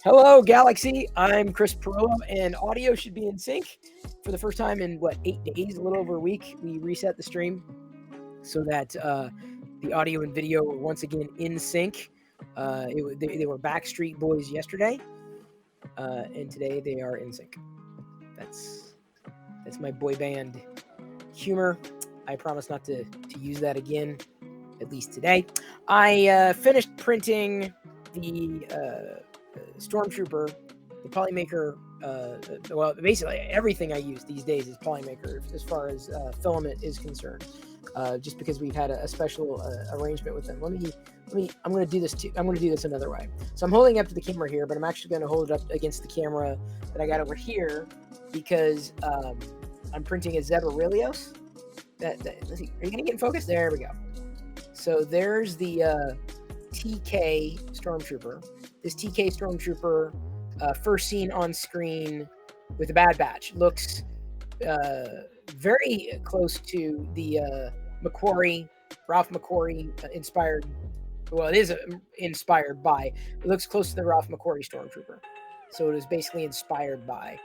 Hello, Galaxy. I'm Chris Pirillo, and audio should be in sync for the first time in 8 days, a little over a week. We reset the stream so that the audio and video were once again in sync. They were Backstreet Boys yesterday, and today they are in sync. That's my boy band humor. I promise not to use that again, at least today. I finished printing the Stormtrooper, the Polymaker. Well, basically everything I use these days is Polymaker as far as filament is concerned. Just because we've had a special arrangement with them. I'm going to do this too. I'm going to do this another way. So I'm holding it up to the camera here, but I'm actually going to hold it up against the camera that I got over here because I'm printing a Pirillo. Let's see. Are you going to get in focus? There we go. So there's the TK Stormtrooper. This TK Stormtrooper, first seen on screen with a Bad Batch, looks very close to the Ralph McQuarrie inspired. Well, it is inspired by. It looks close to the Ralph McQuarrie Stormtrooper. So it is basically inspired by.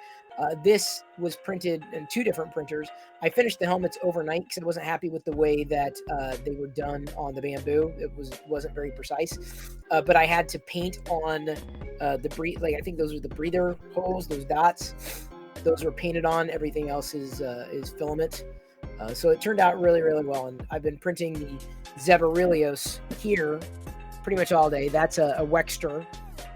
This was printed in 2 different printers. I finished the helmets overnight because I wasn't happy with the way that they were done on the bamboo. It wasn't very precise. But I had to paint on I think those are the breather holes, those dots. Those were painted on. Everything else is filament. So it turned out really, really well. And I've been printing the Pirillo here pretty much all day. That's a Wexter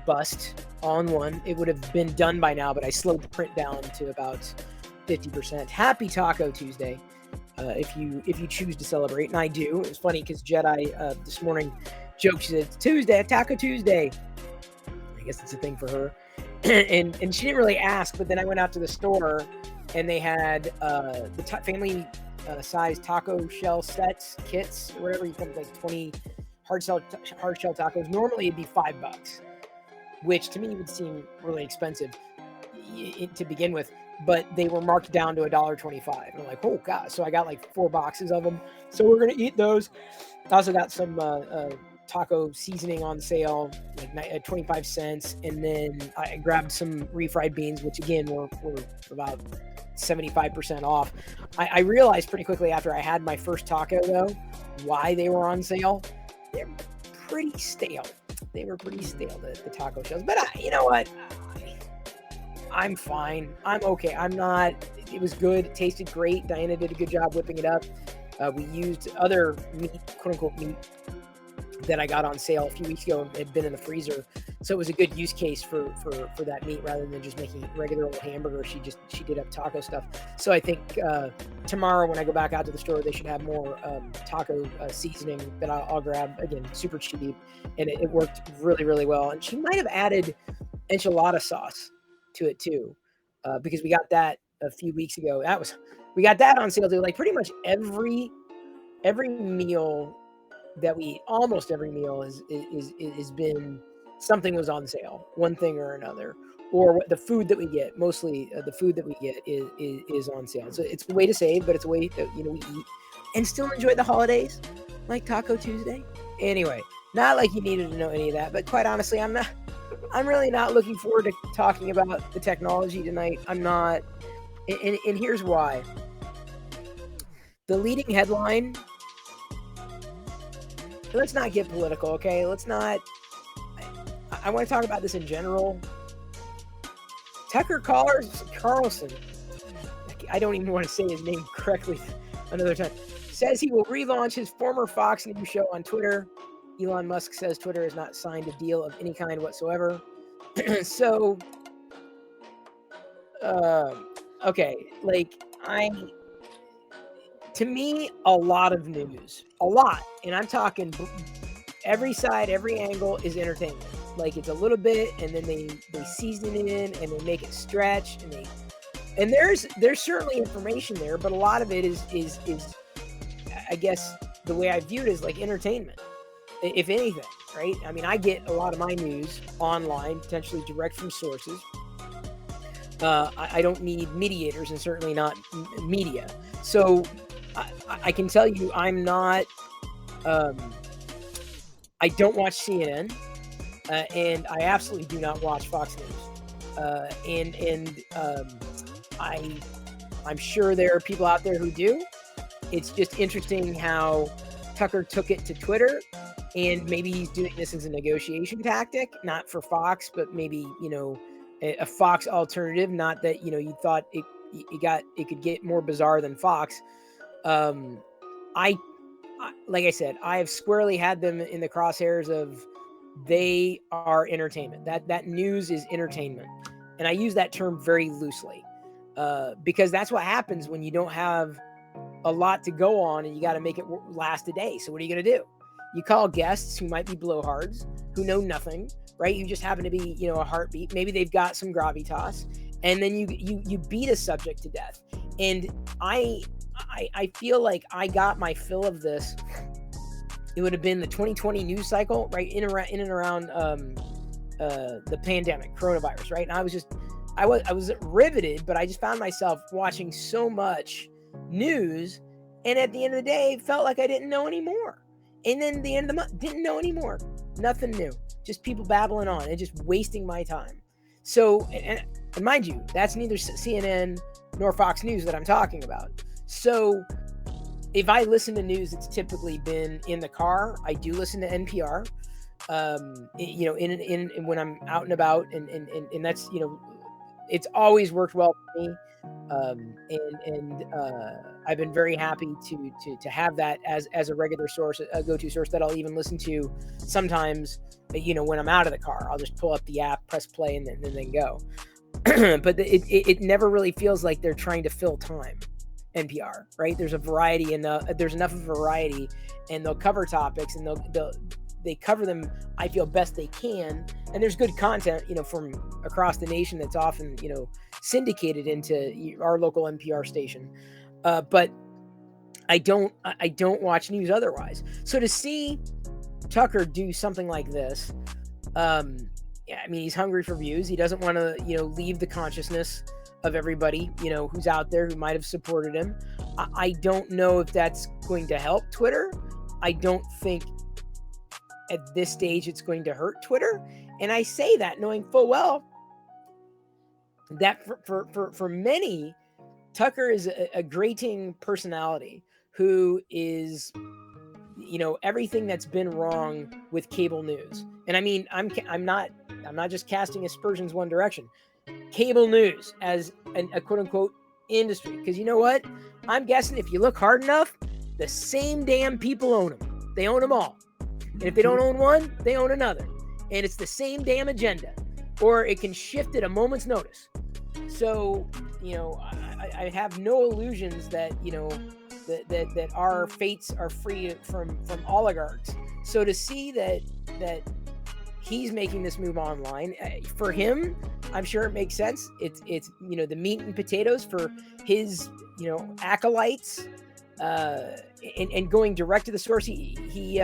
bust on one. It would have been done by now, but I slowed the print down to about 50%. Happy Taco Tuesday, if you choose to celebrate, and I do. It was funny because Jedi this morning joked, she said, "It's Tuesday, Taco Tuesday." I guess it's a thing for her, and she didn't really ask. But then I went out to the store, and they had the family size taco shell kits, or whatever. You come with like 20 hard shell tacos. Normally it'd be $5. Which to me would seem really expensive to begin with, but they were marked down to $1.25. And I'm like, oh god! So I got like 4 boxes of them. So we're gonna eat those. I also got some taco seasoning on sale, like at 25 cents, and then I grabbed some refried beans, which again were about 75% off. I realized pretty quickly after I had my first taco though why they were on sale. They're pretty stale. They were pretty stale, the taco shells. But you know what? I'm fine. I'm okay. It was good. It tasted great. Diana did a good job whipping it up. We used other meat, quote-unquote meat, that I got on sale a few weeks ago and had been in the freezer. So it was a good use case for that meat rather than just making regular old hamburger. She did up taco stuff. So I think tomorrow when I go back out to the store, they should have more taco seasoning that I'll grab. Again, super cheap, and it worked really, really well. And she might have added enchilada sauce to it too, because we got that a few weeks ago. We got that on sale too. Like pretty much every meal that we eat, almost every meal is been something was on sale, one thing or another, or the food that we get. Mostly the food that we get is on sale. So it's a way to save, but it's a way that we eat and still enjoy the holidays, like Taco Tuesday. Anyway, not like you needed to know any of that, but quite honestly, I'm really not looking forward to talking about the technology tonight. I'm not, and here's why. The leading headline. Let's not get political, okay? Let's not. I want to talk about this in general. Tucker Carlson, I don't even want to say his name correctly another time, says he will relaunch his former Fox News show on Twitter. Elon Musk says Twitter has not signed a deal of any kind whatsoever. So, okay, to me, a lot of news. A lot. And I'm talking every side, every angle is entertainment. Like it's a little bit, and then they season it in, and they make it stretch, and there's certainly information there, but a lot of it is I guess the way I view it is like entertainment, if anything, right? I mean, I get a lot of my news online, potentially direct from sources. I don't need mediators, and certainly not media. So I can tell you, I'm not. I don't watch CNN. and I absolutely do not watch Fox News. I'm sure there are people out there who do. It's just interesting how Tucker took it to Twitter, and maybe he's doing this as a negotiation tactic, not for Fox, but maybe, a Fox alternative. Not that, you thought it could get more bizarre than Fox. Like I said, I have squarely had them in the crosshairs of they are entertainment. That news is entertainment, and I use that term very loosely because that's what happens when you don't have a lot to go on and you got to make it last a day. So what are you going to do? You call guests who might be blowhards, who know nothing, right? You just happen to be, a heartbeat. Maybe they've got some gravitas, and then you beat a subject to death. And I feel like I got my fill of this. It would have been the 2020 news cycle, right? In and around the pandemic, coronavirus, right? And I was riveted, but I just found myself watching so much news, and at the end of the day, felt like I didn't know anymore. And then the end of the month, didn't know anymore. Nothing new. Just people babbling on and just wasting my time. So, and mind you, that's neither CNN nor Fox News that I'm talking about. So if I listen to news, it's typically been in the car. I do listen to NPR, in when I'm out and about, and that's, it's always worked well for me. I've been very happy to have that as a regular source, a go-to source that I'll even listen to sometimes, when I'm out of the car. I'll just pull up the app, press play, and then go. But it never really feels like they're trying to fill time. NPR, right? There's a variety, and there's enough of a variety, and they'll cover topics, and they cover them, I feel, best they can. And there's good content, from across the nation that's often, syndicated into our local NPR station. But I don't watch news otherwise. So to see Tucker do something like this, he's hungry for views. He doesn't want to, leave the consciousness of everybody, who's out there who might have supported him. I don't know if that's going to help Twitter. I don't think at this stage it's going to hurt Twitter. And I say that knowing full well that for many, Tucker is a grating personality who is, everything that's been wrong with cable news. And I mean, I'm not just casting aspersions one direction. Cable news as a quote unquote industry, because you know what? I'm guessing if you look hard enough, the same damn people own them. They own them all. And if they don't own one, they own another. And it's the same damn agenda, or it can shift at a moment's notice. So, I have no illusions that, that our fates are free from oligarchs. So to see that he's making this move online, for him, I'm sure it makes sense. It's the meat and potatoes for his, acolytes, and going direct to the source. He's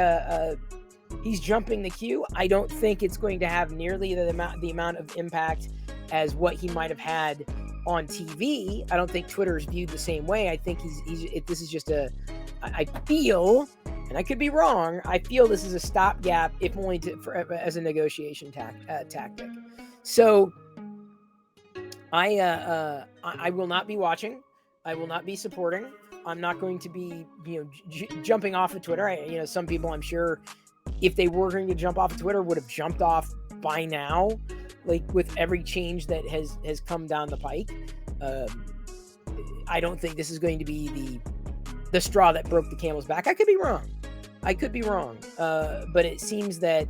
jumping the queue. I don't think it's going to have nearly the amount of impact as what he might have had on TV. I don't think Twitter is viewed the same way. I think this is just I feel, and I could be wrong, I feel this is a stopgap, if only as a negotiation tactic. So I will not be watching. I will not be supporting. I'm not going to be, jumping off of Twitter. Some people, I'm sure, if they were going to jump off of Twitter, would have jumped off by now, like with every change that has come down the pike. I don't think this is going to be the straw that broke the camel's back. I could be wrong. But it seems that,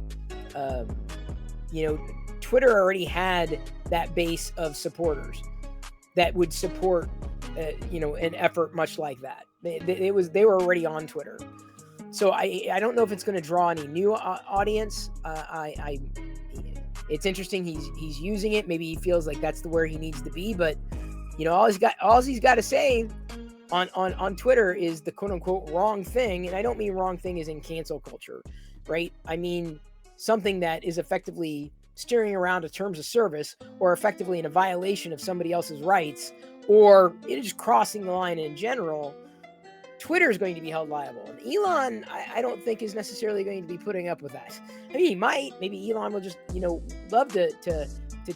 Twitter already had that base of supporters that would support, an effort much like that. They were already on Twitter. So I don't know if it's going to draw any new audience. It's interesting. He's using it. Maybe he feels like that's where he needs to be. But all he's got to say on Twitter is the quote unquote wrong thing. And I don't mean wrong thing as in cancel culture, right? I mean something that is effectively steering around to terms of service, or effectively in a violation of somebody else's rights, or just crossing the line in general. Twitter is going to be held liable. And Elon, I don't think is necessarily going to be putting up with that. I mean, he might. Maybe Elon will just, love to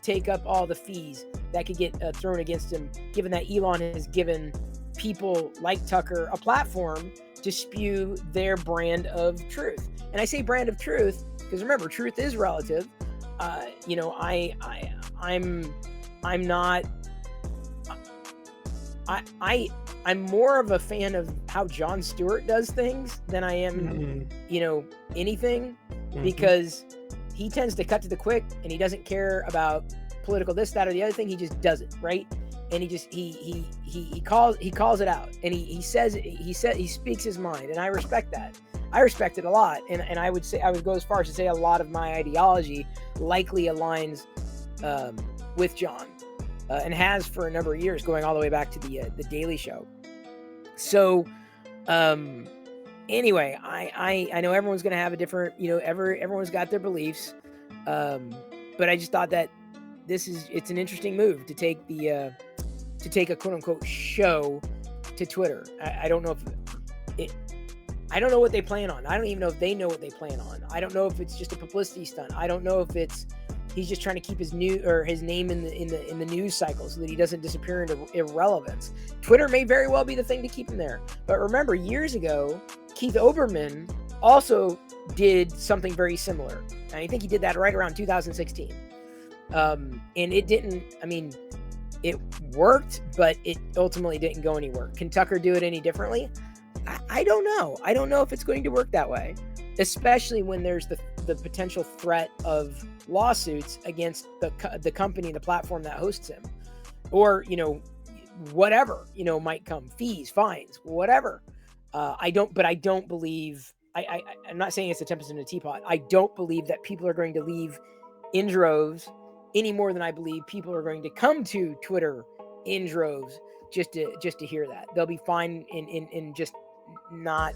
take up all the fees that could get thrown against him, given that Elon has given people like Tucker a platform to spew their brand of truth. And I say brand of truth because remember, truth is relative. I'm more of a fan of how Jon Stewart does things than I am, anything, because he tends to cut to the quick and he doesn't care about political this, that, or the other thing. He just does it, right? And he calls it out, and he speaks his mind, and I respect that. I respect it a lot, and I would go as far as to say a lot of my ideology likely aligns with John, and has for a number of years, going all the way back to the Daily Show. So, anyway, I know everyone's going to have a different, everyone's got their beliefs, but I just thought that it's an interesting move to take a quote unquote show to Twitter. I don't know I don't know what they plan on. I don't even know if they know what they plan on. I don't know if it's just a publicity stunt. I don't know if he's just trying to keep his name in the news cycle so that he doesn't disappear into irrelevance. Twitter may very well be the thing to keep him there. But remember, years ago, Keith Olbermann also did something very similar. And I think he did that right around 2016. And it didn't, it worked, but it ultimately didn't go anywhere. Can Tucker do it any differently? I don't know. I don't know if it's going to work that way, especially when there's the potential threat of lawsuits against the company, the platform that hosts him, or, whatever, might come, fees, fines, whatever. I don't believe, I'm not saying it's a tempest in a teapot. I don't believe that people are going to leave in droves any more than I believe people are going to come to Twitter in droves just to hear that. They'll be fine in just not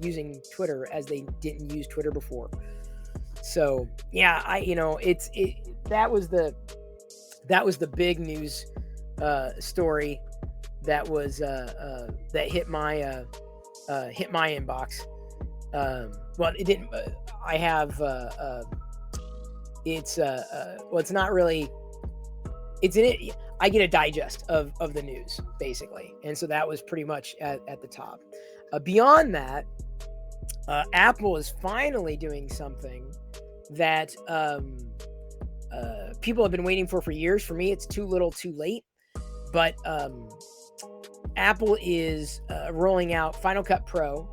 using Twitter as they didn't use Twitter before. So yeah, that was the big news story that was that hit my inbox. Well, it didn't. I have it's not really. I get a digest of the news basically, and so that was pretty much at the top. Beyond that, Apple is finally doing something that people have been waiting for years. For me, it's too little, too late. But Apple is rolling out Final Cut Pro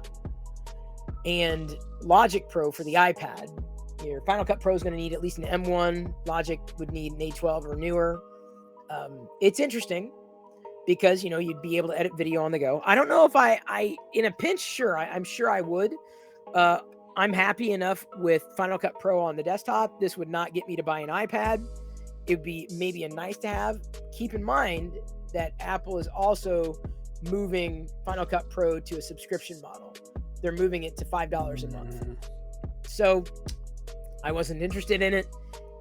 and Logic Pro for the iPad. Your Final Cut Pro is going to need at least an M1. Logic would need an A12 or newer. It's interesting because, you'd be able to edit video on the go. I don't know if I in a pinch, sure, I'm sure I would. I'm happy enough with Final Cut Pro on the desktop. This would not get me to buy an iPad. It would be maybe a nice to have. Keep in mind that Apple is also moving Final Cut Pro to a subscription model. They're moving it to $5 a month. So I wasn't interested in it,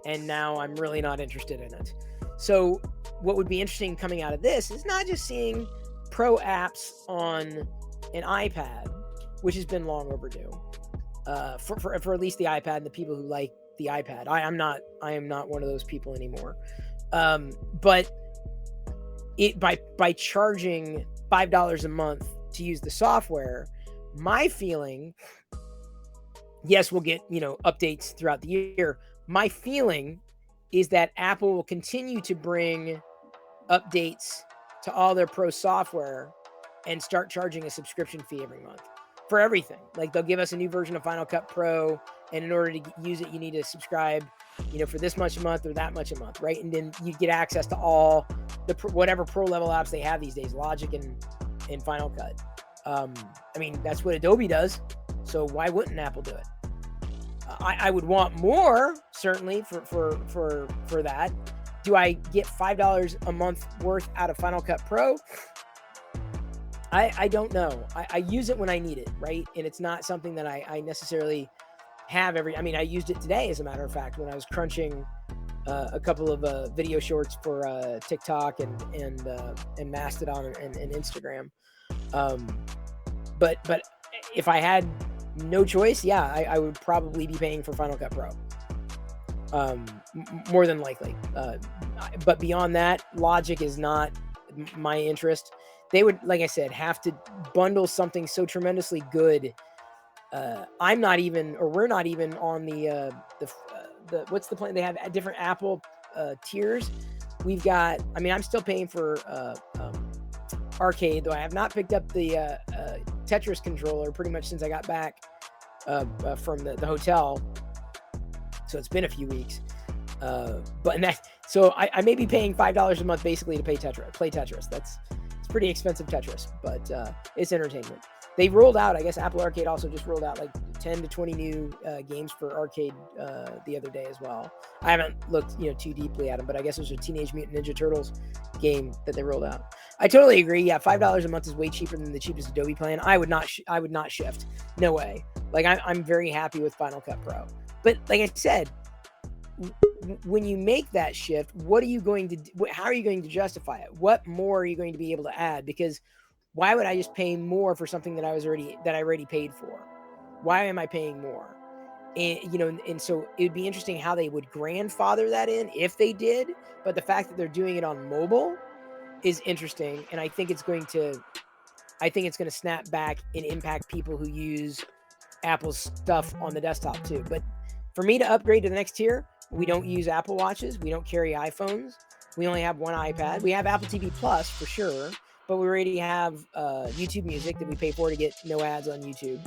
and now I'm really not interested in it. So what would be interesting coming out of this is not just seeing pro apps on an iPad, which has been long overdue, for at least the iPad and the people who like the iPad. I am not one of those people anymore. But it by charging $5 a month to use the software, my feeling, yes, we'll get updates throughout the year. My feeling is that Apple will continue to bring updates to all their pro software and start charging a subscription fee every month for everything. Like they'll give us a new version of Final Cut Pro, and in order to use it, you need to subscribe, for this much a month or that much a month, right? And then you get access to all the whatever pro level apps they have these days, Logic and Final Cut. That's what Adobe does. So why wouldn't Apple do it? I would want more, certainly, for that. Do I get $5 a month worth out of Final Cut Pro? I don't know. I use it when I need it, right? And it's not something that I necessarily have I used it today, as a matter of fact, when I was crunching a couple of video shorts for TikTok and Mastodon and Instagram. but if I had no choice, yeah, I would probably be paying for Final Cut Pro. More than likely. But beyond that, Logic is not my interest. They would, like I said, have to bundle something so tremendously good. I'm not even, or we're not even on the what's the plan? They have different Apple tiers. We've got, I mean, I'm still paying for Arcade, though I have not picked up the Tetris controller pretty much since I got back from the hotel. So it's been a few weeks. So I may be paying $5 a month basically to play Tetris. It's pretty expensive Tetris, but it's entertainment. They rolled out, I guess Apple Arcade also just rolled out like 10 to 20 new games for Arcade the other day as well. I haven't looked too deeply at them, but I guess there's a Teenage Mutant Ninja Turtles game that they rolled out. I totally agree. Yeah, $5 a month is way cheaper than the cheapest Adobe plan. I would not shift. No way. Like I'm very happy with Final Cut Pro. But like I said, when you make that shift, what are you going to do? How are you going to justify it? What more are you going to be able to add? Because why would I just pay more for something that I already paid for? Why am I paying more? And so it would be interesting how they would grandfather that in if they did. But the fact that they're doing it on mobile is interesting, and I think it's going to snap back and impact people who use Apple's stuff on the desktop too. But for me to upgrade to the next tier, we don't use Apple Watches. We don't carry iPhones. We only have one iPad. We have Apple TV Plus for sure, but we already have YouTube Music that we pay for to get no ads on YouTube.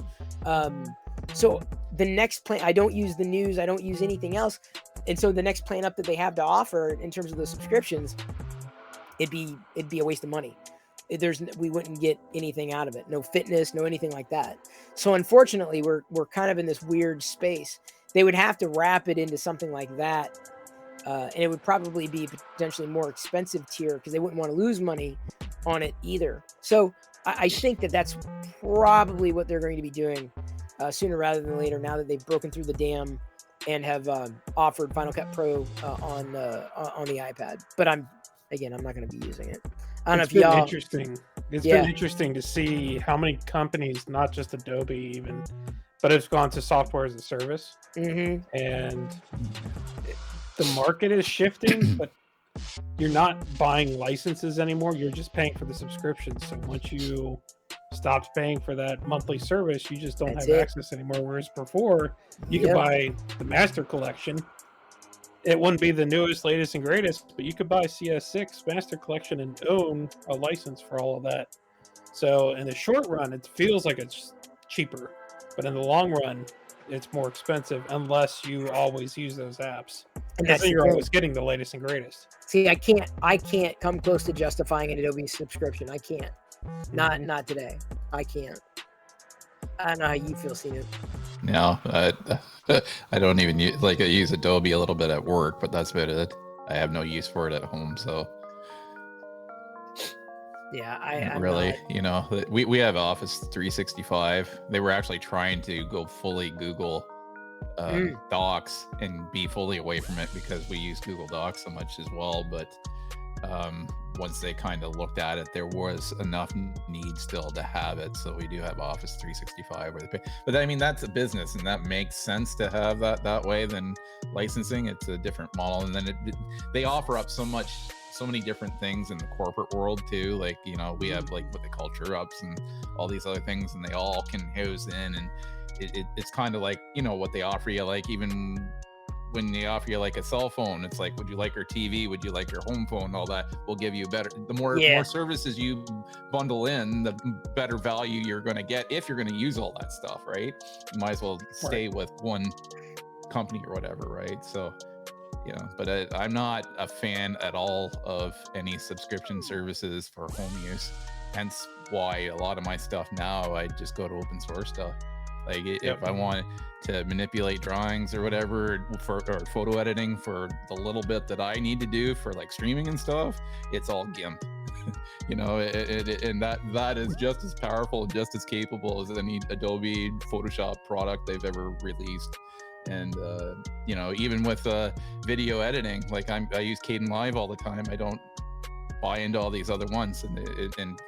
So the next plan, I don't use the news. I don't use anything else. And so the next plan up that they have to offer in terms of the subscriptions, it'd be a waste of money. We wouldn't get anything out of it. No fitness, no anything like that. So unfortunately, we're kind of in this weird space. They would have to wrap it into something like that. And it would probably be potentially more expensive tier because they wouldn't want to lose money on it either. So I think that's probably what they're going to be doing sooner rather than later, now that they've broken through the dam and have offered Final Cut Pro on the iPad. But I'm not going to be using it. I don't know if y'all. Interesting. It's been interesting to see how many companies, not just Adobe even, but it's gone to software as a service. Mm-hmm. And the market is shifting, but you're not buying licenses anymore. You're just paying for the subscription. So once you stop paying for that monthly service, you just don't have access anymore. Whereas before, you could buy the Master Collection. It wouldn't be the newest, latest, and greatest, but you could buy CS6 Master Collection and own a license for all of that. So in the short run, it feels like it's cheaper, but in the long run, it's more expensive unless you always use those apps. And then you're always getting the latest and greatest. See, I can't come close to justifying an Adobe subscription. I can't. Not today. I can't. I don't know how you feel, seeing it. No, I don't even use, I use Adobe a little bit at work, but that's about it. I have no use for it at home, so. Yeah, I'm really, we have Office 365. They were actually trying to go fully Google Docs and be fully away from it because we use Google Docs so much as well. But once they kind of looked at it, there was enough need still to have it. So we do have Office 365 where they pay. But I mean, that's a business, and that makes sense to have that way than licensing. It's a different model, and then they offer up so many different things in the corporate world too. We have what they call church ups and all these other things, and they all can house in, and it's kind of what they offer you, even when they offer you a cell phone, it's would you like your TV, would you like your home phone, all that. We'll give you the more services you bundle in, the better value you're going to get if you're going to use all that stuff, right? You might as well stay with one company or whatever, right? So but I'm not a fan at all of any subscription services for home use. Hence why a lot of my stuff now, I just go to open source stuff. If I want to manipulate drawings or whatever or photo editing for the little bit that I need to do for streaming and stuff, it's all GIMP. And that is just as powerful, just as capable as any Adobe Photoshop product they've ever released. And even with video editing, I use Kdenlive all the time. I don't buy into all these other ones, and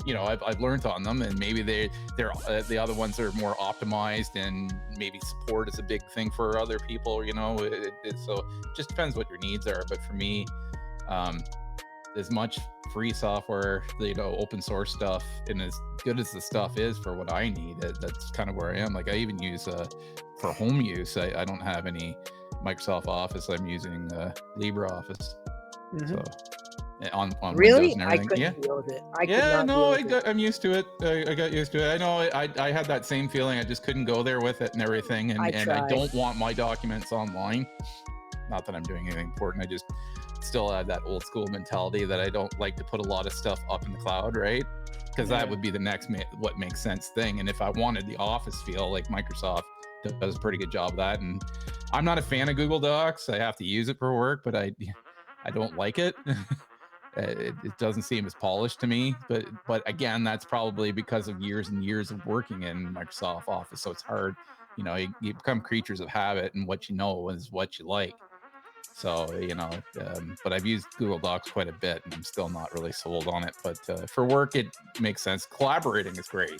I've learned on them, and maybe they're the other ones are more optimized, and maybe support is a big thing for other people. So it just depends what your needs are. But for me, as much free software, open source stuff, and as good as the stuff is for what I need, that's kind of where I am. Like I even use for home use, I don't have any Microsoft Office. I'm using LibreOffice. So on really, Windows and I everything. couldn't deal with it. I could Yeah, not no, deal with it. I'm used to it. I got used to it. I know I had that same feeling. I just couldn't go there with it and everything. And I don't want my documents online. Not that I'm doing anything important. I just still have that old school mentality that I don't like to put a lot of stuff up in the cloud, right? Because that would be the next what makes sense thing. And if I wanted the Office feel, like Microsoft does a pretty good job of that. And I'm not a fan of Google Docs. I have to use it for work, but I don't like it. It doesn't seem as polished to me, but again, that's probably because of years and years of working in Microsoft Office. So it's hard, you become creatures of habit, and what you know is what you like. So but I've used Google Docs quite a bit, and I'm still not really sold on it. But for work, it makes sense. Collaborating is great.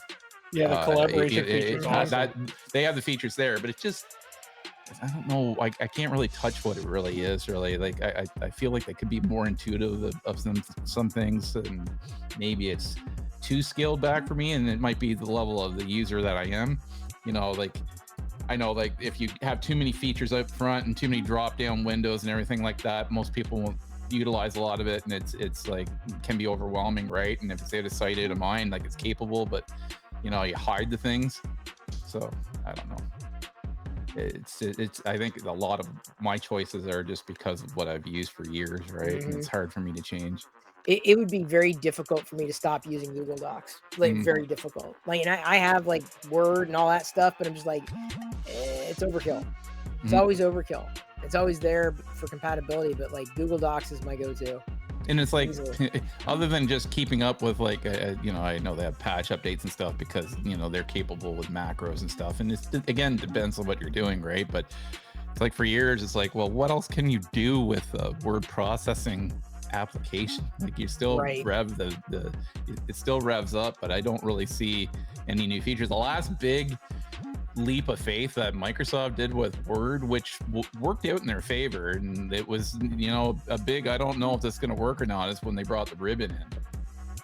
Yeah, the collaboration features awesome. They have the features there, but it's just, I don't know. I can't really touch what it really is. Really, like I feel like they could be more intuitive of some things, and maybe it's too scaled back for me. And it might be the level of the user that I am. Like I know, like if you have too many features up front and too many drop down windows and everything like that, most people won't utilize a lot of it, and it's like can be overwhelming, right? And if it's out of sight, out of mind, like it's capable, but you hide the things. So I don't know. It's I think a lot of my choices are just because of what I've used for years, right? And it's hard for me to change. It would be very difficult for me to stop using Google Docs. Like very difficult. Like, and I have like Word and all that stuff, but I'm just like, it's overkill. It's always overkill. It's always there for compatibility, but like Google Docs is my go-to. And it's like, other than just keeping up with like, I know they have patch updates and stuff because, they're capable with macros and stuff. And it's, again, depends on what you're doing, right? But it's like for years, it's like, well, what else can you do with a word processing application? Like you still rev it still revs up, but I don't really see any new features. The last big leap of faith that Microsoft did with Word, which worked out in their favor, and it was a big, I don't know if this is going to work or not, is when they brought the ribbon in.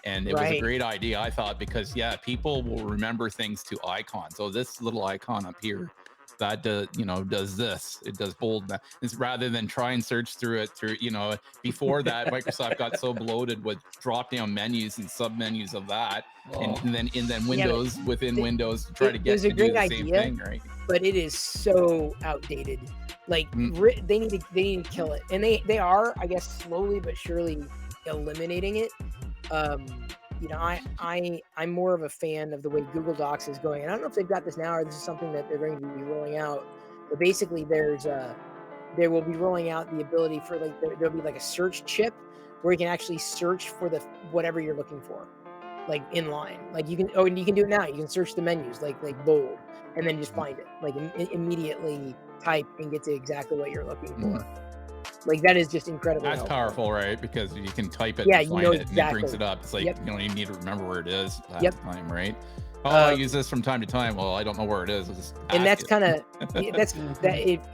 And it was a great idea, I thought, because people will remember things to icons. So this little icon up here, that does this, it does bold. It's rather than try and search through it before that Microsoft got so bloated with drop down menus and sub menus of that, and then Windows within Windows to try to get to do the same thing, right? But it is so outdated. Like they need to kill it, and they are, I guess, slowly but surely eliminating it. I'm more of a fan of the way Google Docs is going. And I don't know if they've got this now or this is something that they're going to be rolling out. But basically, they will be rolling out the ability for there'll be like a search chip where you can actually search for whatever you're looking for, like inline. Like you can and you can do it now. You can search the menus like bold, and then just find it. Like immediately type and get to exactly what you're looking for. Like that is just incredible. That's powerful, right? Because you can type it, and find it, and it brings it up. It's like you don't even need to remember where it is at the time, right? I use this from time to time. Well, I don't know where it is. And that's kind of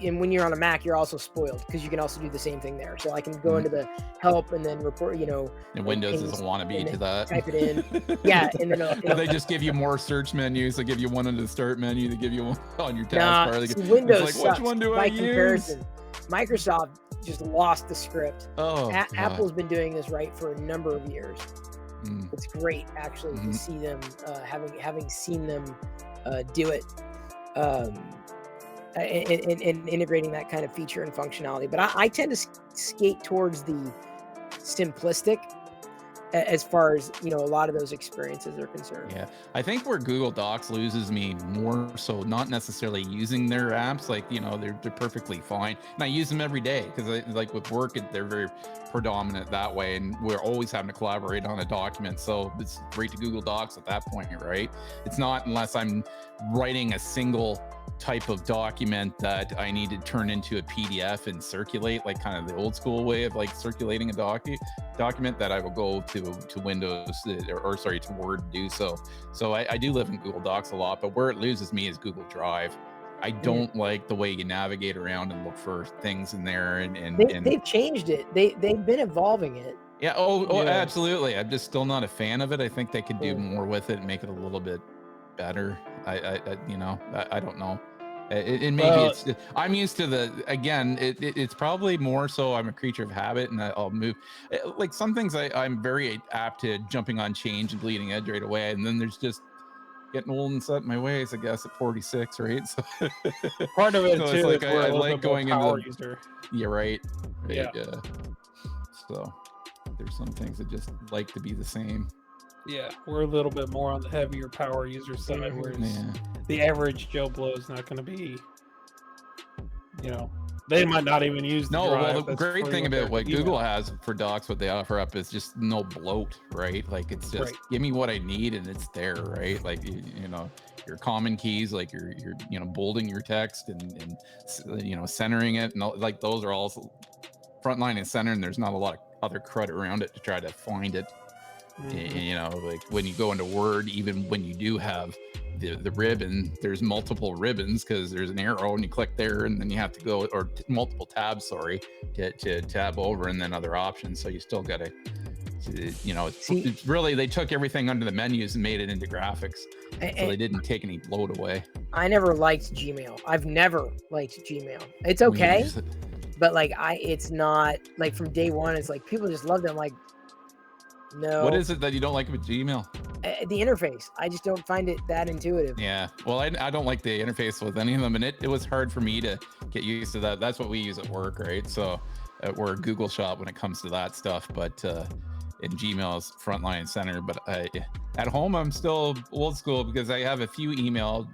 and when you're on a Mac, you're also spoiled because you can also do the same thing there. So I can go into the help and then report. And Windows doesn't want to be to that. Type it in. Yeah, and then they just give you more search menus. They give you one under the start menu. They give you one on your taskbar. Windows it's like, which one do I use? Comparison, Microsoft just lost the script. Apple's been doing this right for a number of years. It's great actually to see them having seen them do it and integrating that kind of feature and functionality. But I tend to skate towards the simplistic as far as a lot of those experiences are concerned. Yeah, I think where Google Docs loses me more so not necessarily using their apps, like they're perfectly fine, and I use them every day because like with work they're very predominant that way, and we're always having to collaborate on a document, so it's great to Google Docs at that point, right? It's not unless I'm writing a single type of document that I need to turn into a PDF and circulate, like kind of the old school way of like circulating a document, that I will go to Windows or sorry, to Word to do so. So I do live in Google Docs a lot, but where it loses me is Google Drive. I don't like the way you navigate around and look for things in there, and they've changed it. They've been evolving it. yeah, oh, Yeah. absolutely. I'm just still not a fan of it. I think they could do more with it and make it a little bit better. I don't know. It maybe Well, I'm used to it's probably more so I'm a creature of habit, and I'll move. Like some things I'm very apt to jumping on change and bleeding edge right away, and then there's just getting old and set in my ways, I guess, at 46, right? So part of it so too it's like is we're I a little like bit more going power into user. you're right. Yeah. So there's some things that just like to be the same. Yeah, we're a little bit more on the heavier power user side, whereas the average Joe Blow is not going to be, they might not even use the drive. Well, the that's great free thing with about their what Google has for docs, what they offer up is just no bloat, right? Like it's just give me what I need and it's there, right? Like your common keys, like you're bolding your text and centering it, and like those are all frontline and center, and there's not a lot of other crud around it to try to find it. Like when you go into Word, even when you do have the ribbon, there's multiple ribbons because there's an arrow and you click there, and then you have to go, or multiple tabs, sorry, to tab over, and then other options. So you still got to, it's really, they took everything under the menus and made it into graphics. So they didn't take any bloat away. I never liked Gmail. I've never liked Gmail. It's okay, but like it's not like from day one. It's like people just love them. Like, no. What is it that you don't like about Gmail? The interface. I just don't find it that intuitive. Yeah. Well, I don't like the interface with any of them, and it was hard for me to get used to that. That's what we use at work, right? So we're a Google shop when it comes to that stuff, but in Gmail is frontline and center. But at home, I'm still old school because I have a few emails,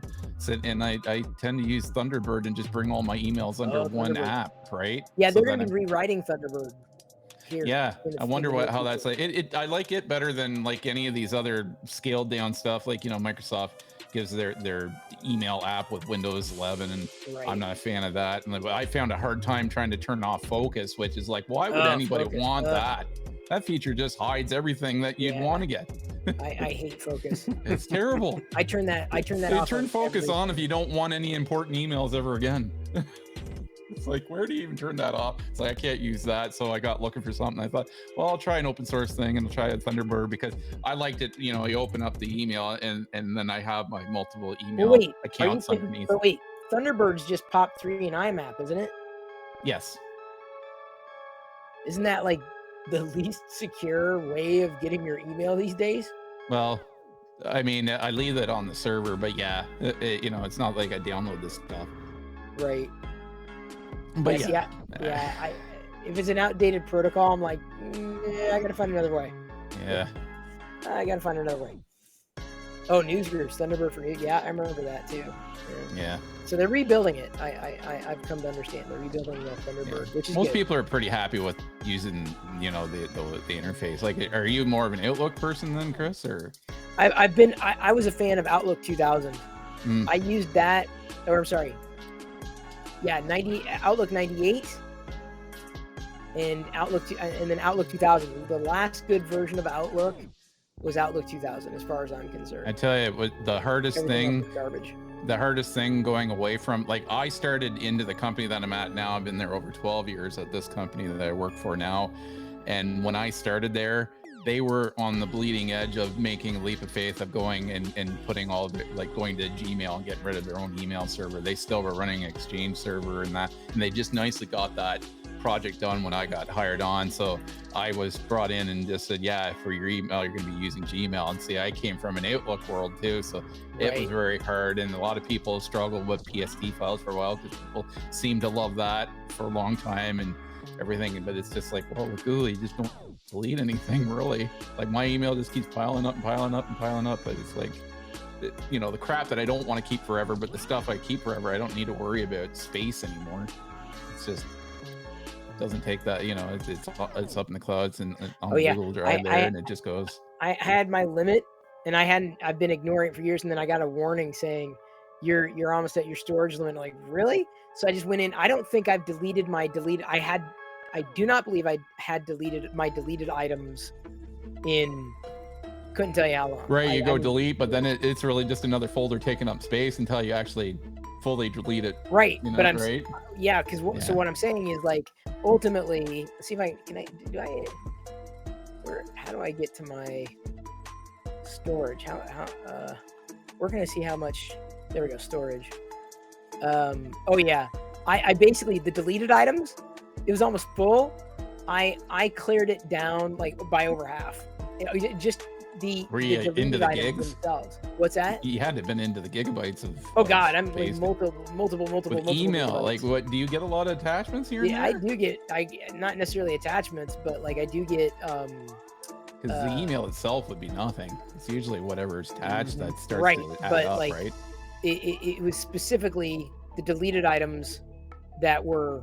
and I tend to use Thunderbird and just bring all my emails under one app, right? Yeah, they're going to be rewriting Thunderbird. Yeah, I wonder how that's like. I like it better than like any of these other scaled down stuff. Like Microsoft gives their email app with Windows 11, and I'm not a fan of that. And I found a hard time trying to turn off Focus, which is like, why would anybody want that? That feature just hides everything that you'd want to get. I hate Focus. It's terrible. I turn that off. Turn Focus on if you don't want any important emails ever again. It's like, where do you even turn that off? It's like, I can't use that. So I got looking for something. I thought, well, I'll try an open source thing, and I'll try a Thunderbird because I liked it. You open up the email and then I have my multiple email accounts underneath. But wait, Thunderbird's just POP3 and IMAP, isn't it? Yes. Isn't that like the least secure way of getting your email these days? Well, I mean, I leave it on the server, but yeah, it's not like I download this stuff. Right. But if it's an outdated protocol, I'm like, I gotta find another way. Yeah. I gotta find another way. Oh, newsgroups, Thunderbird for news. Yeah, I remember that too. Yeah. So they're rebuilding it. I've come to understand they're rebuilding the Thunderbird, which is most good. People are pretty happy with using the interface. Like, are you more of an Outlook person than Chris, or? I was a fan of Outlook 2000. I used that, or I'm sorry. Yeah, Outlook 98 and and then Outlook 2000. The last good version of Outlook was Outlook 2000, as far as I'm concerned. I tell you, the hardest thing going away from, like, I started into the company that I'm at now. I've been there over 12 years at this company that I work for now. And when I started there, they were on the bleeding edge of making a leap of faith of going and putting all of it, like going to Gmail and getting rid of their own email server. They still were running an Exchange server and they just nicely got that project done when I got hired on. So I was brought in and just said, yeah, for your email, you're going to be using Gmail. And see, I came from an Outlook world too. So it was very hard. And a lot of people struggled with PST files for a while because people seem to love that for a long time and everything. But it's just like, well, with Google, you just don't delete anything really. Like, my email just keeps piling up and piling up and piling up. But it's like, the crap that I don't want to keep forever, but the stuff I keep forever, I don't need to worry about space anymore. It's just, it doesn't take that, it's up in the clouds and on Google Drive and it just goes. I had my limit, and I've been ignoring it for years, and then I got a warning saying you're almost at your storage limit. Like, really? So I just went in. I don't think I've deleted my deleted. I do not believe I had deleted my deleted items in. Couldn't tell you how long. Right, you go delete, but then it's really just another folder taking up space until you actually fully delete it. Right, You know, but I'm right? yeah, because so what I'm saying is like ultimately, let's see if I how do I get to my storage? How where can I see how much? There we go, storage. Oh yeah, I basically the deleted items. It was almost full. I cleared it down like by over half. Just Were you into the gigs themselves. What's that? You had to have been into the gigabytes of. Oh God, I'm space. like multiple. With email, gigabytes. like what? Do you get a lot of attachments here? Yeah, I do get. I not necessarily attachments, but like I do get. Because the email itself would be nothing. It's usually whatever's attached that starts right, to add but up, like, right? It was specifically the deleted items that were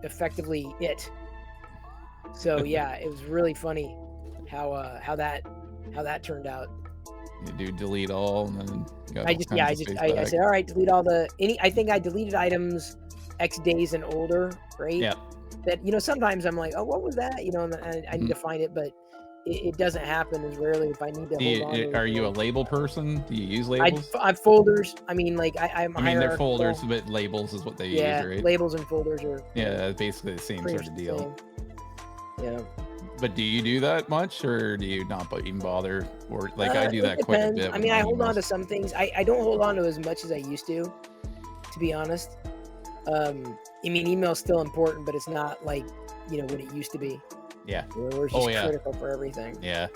effectively it. So yeah, it was really funny how that turned out. You do delete all, and then you got I said, all right, delete all the I think I deleted items X days and older, right? Yeah. That sometimes I'm like, oh, what was that? And I need to find it, but it doesn't happen as rarely if I need to hold on to it. Are you a label person? Do you use labels? I folders. I mean, like I mean, they're folders, but labels is what they use, right? Labels and folders are basically the same sort of deal. Yeah. But do you do that much, or do you not even bother? Or like I do that quite a bit. I mean, I hold on to some things. I don't hold on to as much as I used to be honest. I mean, email's still important, but it's not like what it used to be. Yeah. Where it's just critical for everything. Yeah.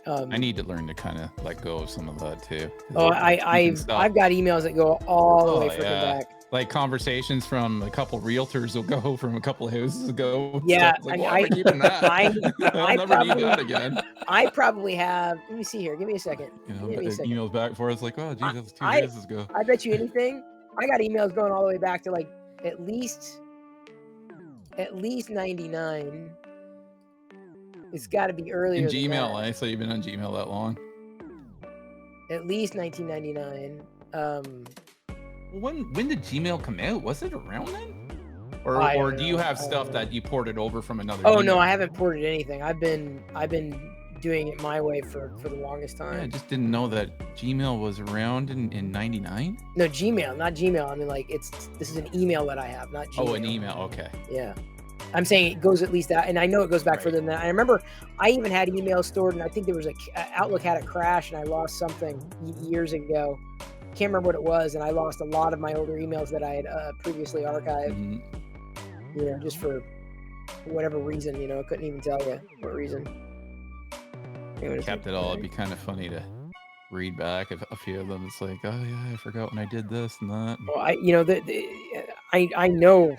I need to learn to kind of let go of some of that too. Oh, I've got emails that go all the way freaking back. Like conversations from a couple realtors will go from a couple of houses ago. Yeah, like, I'll never need that again. I probably have. Let me see here. Give me a second. Emails back for us like, oh, geez, that was 2 days ago. I bet you anything. I got emails going all the way back to like at least 99. It's got to be earlier. In Gmail, I saw you've been on Gmail that long. At least 1999. When did Gmail come out? Was it around then? Or do you have stuff that you ported over from another? Oh no, I haven't ported anything. I've been doing it my way for the longest time. Yeah, I just didn't know that Gmail was around in 99. No, Gmail, not Gmail. I mean, like this is an email that I have, not Gmail. Oh, an email. Okay. Yeah. I'm saying it goes at least out, and I know it goes back further than that. I remember I even had emails stored, and I think there was Outlook had a crash, and I lost something years ago. Can't remember what it was, and I lost a lot of my older emails that I had previously archived. Just for whatever reason. I couldn't even tell you what reason. Kept it all. It'd be kind of funny to read back a few of them. It's like, oh yeah, I forgot when I did this and that. Well, I know.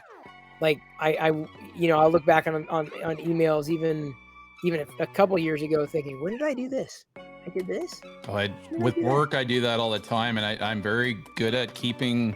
Like I'll look back on emails even a couple years ago, thinking, when did I do this? I did this. With work, I do that all the time, and I'm very good at keeping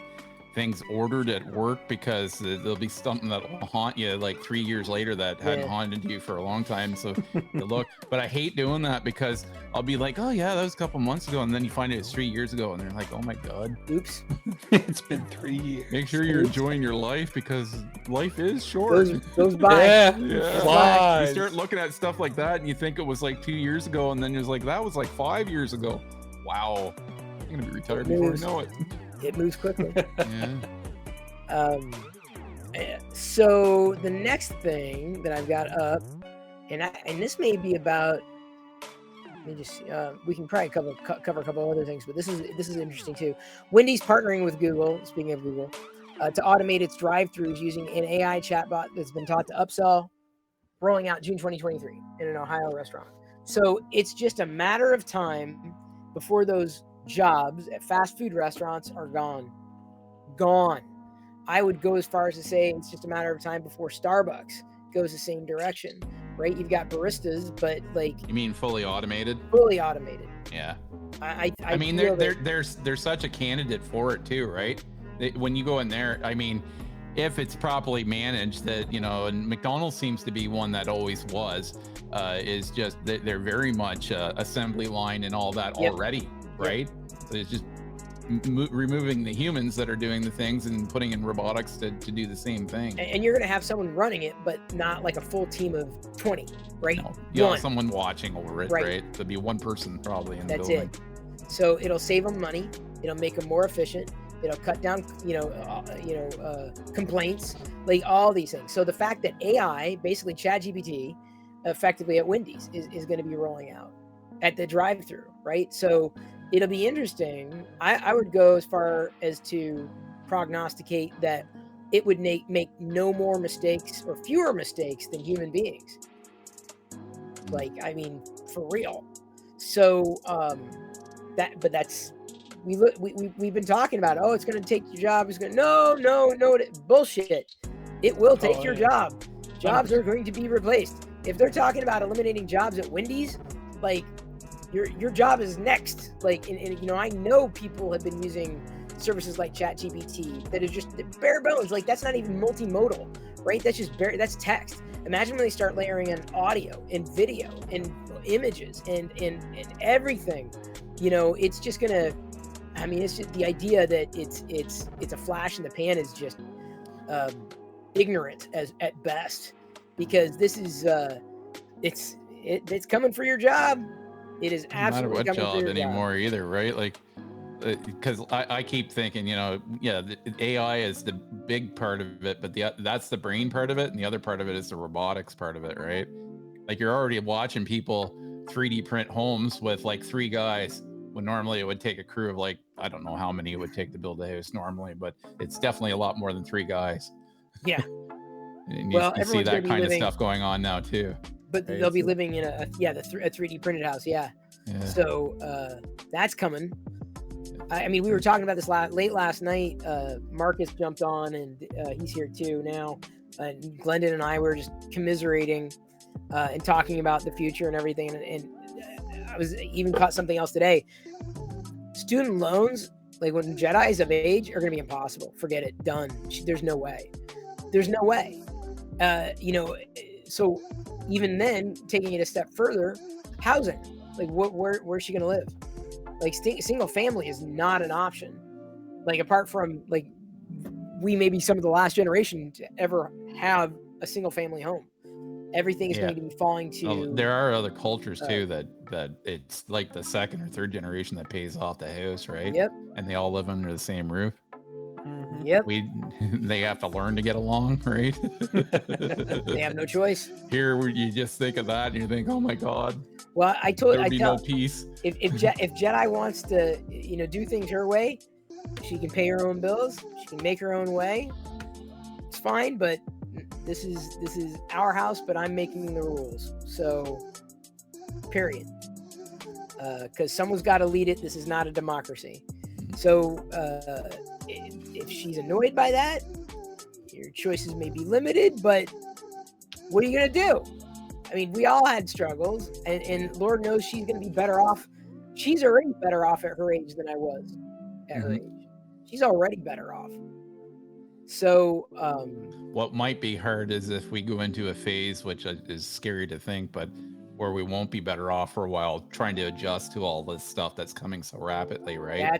things ordered at work because there'll be something that will haunt you like 3 years later that hadn't haunted you for a long time. So you look, but I hate doing that because I'll be like, oh yeah, that was a couple months ago, and then you find it was 3 years ago, and they're like, oh my god, oops, it's been 3 years. Make sure you're enjoying your life because life is short. Goes by. Yeah. You start looking at stuff like that, and you think it was like 2 years ago, and then you're like, that was like 5 years ago. Wow, I'm gonna be retired before you know it. It moves quickly. So the next thing that I've got up, and this may be about. Let me just. We can probably cover a couple other things, but this is interesting too. Wendy's partnering with Google. Speaking of Google, to automate its drive-throughs using an AI chatbot that's been taught to upsell, rolling out June 2023 in an Ohio restaurant. So it's just a matter of time before those jobs at fast food restaurants are gone. I would go as far as to say it's just a matter of time before Starbucks goes the same direction, right? You've got baristas, but like, you mean fully automated? Yeah. I mean, they're such a candidate for it too, right? When you go in there, I mean, if it's properly managed, that and McDonald's seems to be one that always was, is just that they're very much assembly line and all that already, right? So it's just removing the humans that are doing the things and putting in robotics to do the same thing. And you're going to have someone running it, but not like a full team of 20, right? No, you One. have someone watching over it, Right. right? There'll be one person probably in the That's building. it. So it'll save them money. It'll make them more efficient. It'll cut down, complaints, like all these things. So the fact that AI, basically ChatGPT, effectively at Wendy's is going to be rolling out at the drive-through, right? So it'll be interesting. I would go as far as to prognosticate that it would make no more mistakes or fewer mistakes than human beings. Like, I mean, for real. So we've been talking about, oh, it's going to take your job. It's going to, no, bullshit. It will take your job. Jobs are going to be replaced. If they're talking about eliminating jobs at Wendy's, like your job is next. Like, and I know people have been using services like ChatGPT that is just bare bones. Like, that's not even multimodal, right? That's just that's text. Imagine when they start layering in audio and video and images and everything. It's just gonna. I mean, it's just the idea that it's a flash in the pan is just ignorant at best, because this is it's coming for your job. It is absolutely not coming for your anymore job. either, right? Like, because I keep thinking, the AI is the big part of it, but that's the brain part of it, and the other part of it is the robotics part of it, right? Like, you're already watching people 3D print homes with like 3 guys, when normally it would take a crew of like, I don't know how many it would take to build a house normally, but it's definitely a lot more than 3 guys. Yeah. And you see that kind of stuff going on now too. But right? they'll be living in a 3D printed house. Yeah. So that's coming. I mean, we were talking about this late last night. Marcus jumped on, and he's here too now. And Glendon and I were just commiserating and talking about the future and everything. And I was even caught something else today. Student loans, like when Jedi's of age, are going to be impossible. Forget it. Done. There's no way. There's no way. So even then, taking it a step further, housing. Like, where's she going to live? Like, single family is not an option. Like, apart from, like, we may be some of the last generation to ever have a single family home. Everything is going to be falling to. There are other cultures too that it's like the second or third generation that pays off the house, right? Yep. And they all live under the same roof. Mm-hmm. Yep. They have to learn to get along, right? They have no choice. Here, you just think of that and you think, oh my God. Well, there'd be no peace. If Jedi wants to, do things her way, she can pay her own bills. She can make her own way. It's fine, but this is our house, but I'm making the rules. So, period. Because someone's got to lead it. This is not a democracy. So, if she's annoyed by that, your choices may be limited, but what are you going to do? I mean, we all had struggles, and Lord knows she's going to be better off. She's already better off at her age than I was at her age. She's already better off. So, what might be hard is if we go into a phase, which is scary to think, but where we won't be better off for a while, trying to adjust to all this stuff that's coming so rapidly, right?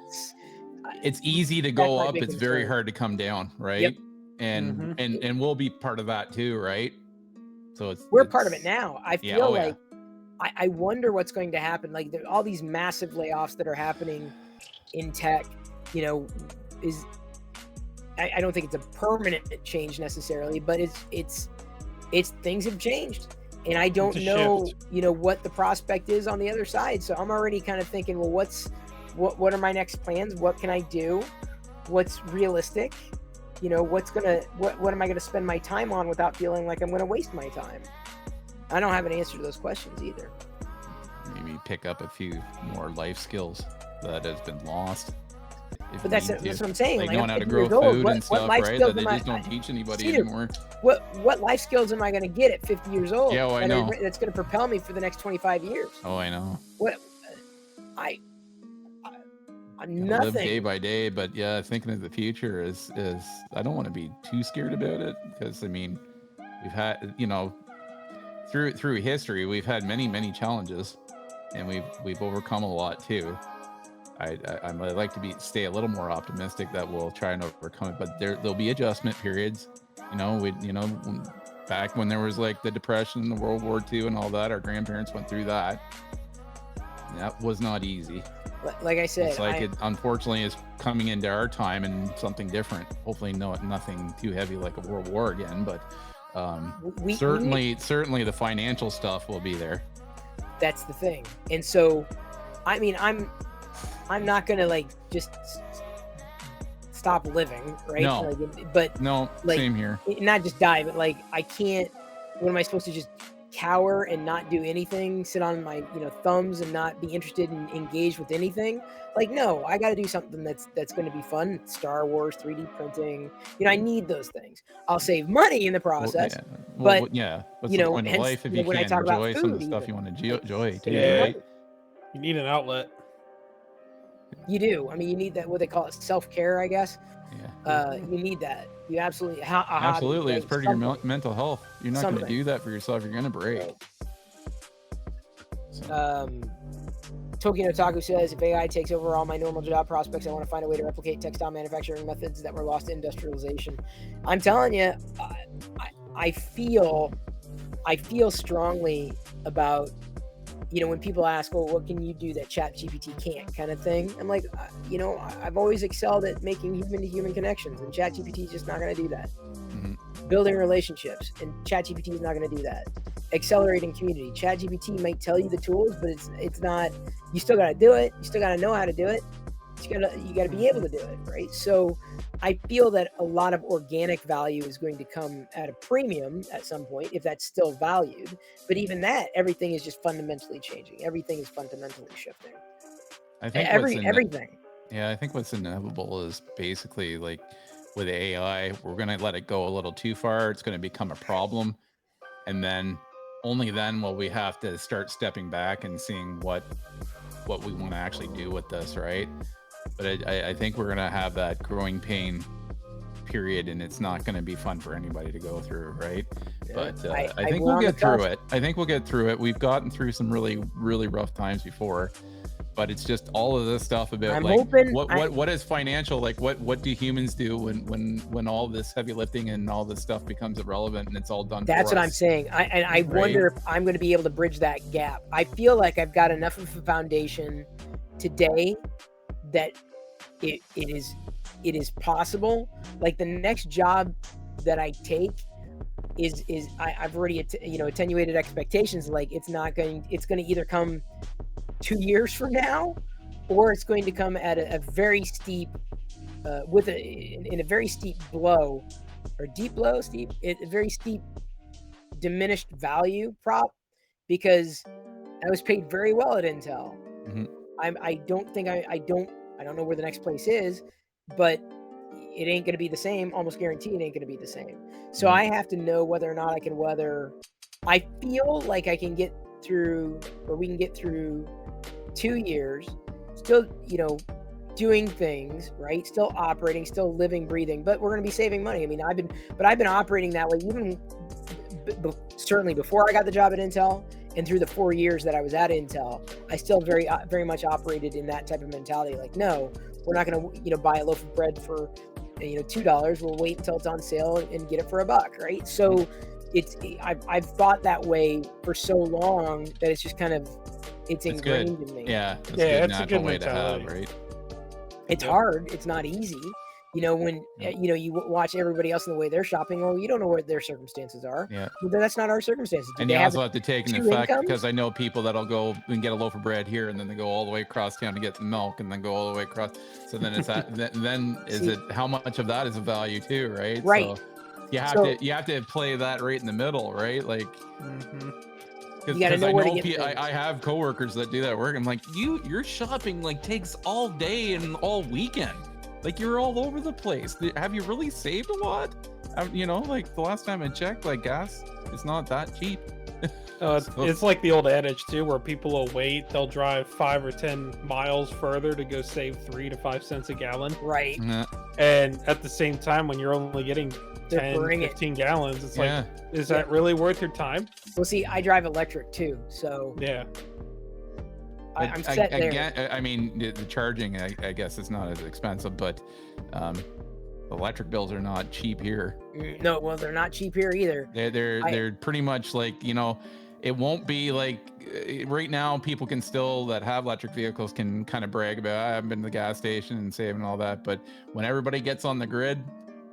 It's easy to go up. It's very hard to come down, right? Yep. And we'll be part of that too, right? So we're part of it now. I feel I wonder what's going to happen. Like, all these massive layoffs that are happening in tech, is. I don't think it's a permanent change necessarily, but it's things have changed, and I don't know, what the prospect is on the other side. So I'm already kind of thinking, well, what are my next plans? What can I do? What's realistic? What am I going to spend my time on without feeling like I'm going to waste my time? I don't have an answer to those questions either. Maybe pick up a few more life skills that has been lost. But that's what I'm saying. Like knowing how to grow food and stuff, right? That they just don't teach anybody anymore. What life skills am I going to get at 50 years old? Yeah, I know. That's going to propel me for the next 25 years. Oh, I know. Nothing. Live day by day, but thinking of the future is I don't want to be too scared about it, because I mean, we've had through history we've had many challenges, and we've overcome a lot too. I might like to stay a little more optimistic that we'll try and overcome it, but there'll be adjustment periods. Back when there was like the Depression, the World War II, and all that, our grandparents went through that. That was not easy. Like I said, it's like it unfortunately is coming into our time and something different. Hopefully, nothing too heavy like a world war again, but certainly the financial stuff will be there. That's the thing, and so, I mean, I'm not gonna like just stop living, right? No, same here. Not just die, but like I can't. What am I supposed to just cower and not do anything, sit on my thumbs and not be interested and engaged with anything? Like, no, I got to do something that's going to be fun. Star Wars, 3D printing, I need those things. I'll save money in the process. What's hence, the point of life if you when I can't talk about enjoy some of the food stuff you want to enjoy too, Yeah. right? You need an outlet. You do. I mean, you need that, what they call it, self-care, I guess. Yeah. You need that. You absolutely absolutely. It's part of your mental health. You're not going to Something. do that for yourself. You're going to break. Right. Tokyo Otaku says, if AI takes over all my normal job prospects, I want to find a way to replicate textile manufacturing methods that were lost to industrialization. I'm telling you, I feel strongly about, when people ask, well, what can you do that ChatGPT can't, kind of thing. I'm like, I've always excelled at making human-to-human connections, and ChatGPT is just not going to do that. Mm-hmm. Building relationships, and ChatGPT is not going to do that. Accelerating community, ChatGPT might tell you the tools, but it's not. You still got to do it. You still got to know how to do it. You got to be able to do it, right? So I feel that a lot of organic value is going to come at a premium at some point, if that's still valued. But even that, everything is just fundamentally changing. Everything is fundamentally shifting. I think everything. Yeah, I think what's inevitable is basically like with AI, we're going to let it go a little too far. It's going to become a problem. And then only then will we have to start stepping back and seeing what we want to actually do with this, right? But I think we're going to have that growing pain period, and it's not going to be fun for anybody to go through, right? Yeah. But I think we'll get through it. I think we'll get through it. We've gotten through some really, really rough times before, but it's just all of this stuff about what is financial, like what do humans do when all this heavy lifting and all this stuff becomes irrelevant and it's all done. That's what I'm saying. I wonder if I'm going to be able to bridge that gap. I feel like I've got enough of a foundation today that it is possible. Like the next job that I take is I've already attenuated expectations. Like it's going to either come 2 years from now, or it's going to come at a very steep in a very steep blow, or a very steep diminished value prop, because I was paid very well at Intel. Mm-hmm. I don't know where the next place is, but it ain't going to be the same. Almost guaranteed it ain't going to be the same. So I have to know whether or not I can weather. I feel like I can get through, or we can get through 2 years, still, doing things, right? Still operating, still living, breathing, but we're going to be saving money. I mean, I've been operating that way even certainly before I got the job at Intel, and through the 4 years that I was at Intel, I still very, very much operated in that type of mentality. Like, no, we're not going to, buy a loaf of bread for, $2. We'll wait until it's on sale and get it for $1, right? So I've thought that way for so long that it's just kind of, it's ingrained in me. Yeah. It's a good way to have, right? It's hard. It's not easy. When you watch everybody else in the way they're shopping, well, you don't know what their circumstances are. Yeah. Well, that's not our circumstances. And you also have to take into effect, because I know people that'll go and get a loaf of bread here, and then they go all the way across town to get the milk, and then go all the way across. So then it's that. then it how much of that is a value too, right? Right. So you have to play that right in the middle, right? Like. Because I have coworkers that do that work. I'm like, your shopping like takes all day and all weekend. Like you're all over the place. Have you really saved a lot? Like the last time I checked, like gas is not that cheap. It's like the old adage too, where people will wait. They'll drive 5 or 10 miles further to go save 3 to 5 cents a gallon. Right. Yeah. And at the same time, when you're only getting 10, 15 gallons, it's like, is that really worth your time? Well, see, I drive electric too, so yeah. I'm set there. Again, I mean, the charging, I guess it's not as expensive, but electric bills are not cheap here. No, well, they're not cheap here either. They're pretty much like, you know, it won't be like right now. People can still that have electric vehicles can kind of brag about, I haven't been to the gas station and saving all that. But when everybody gets on the grid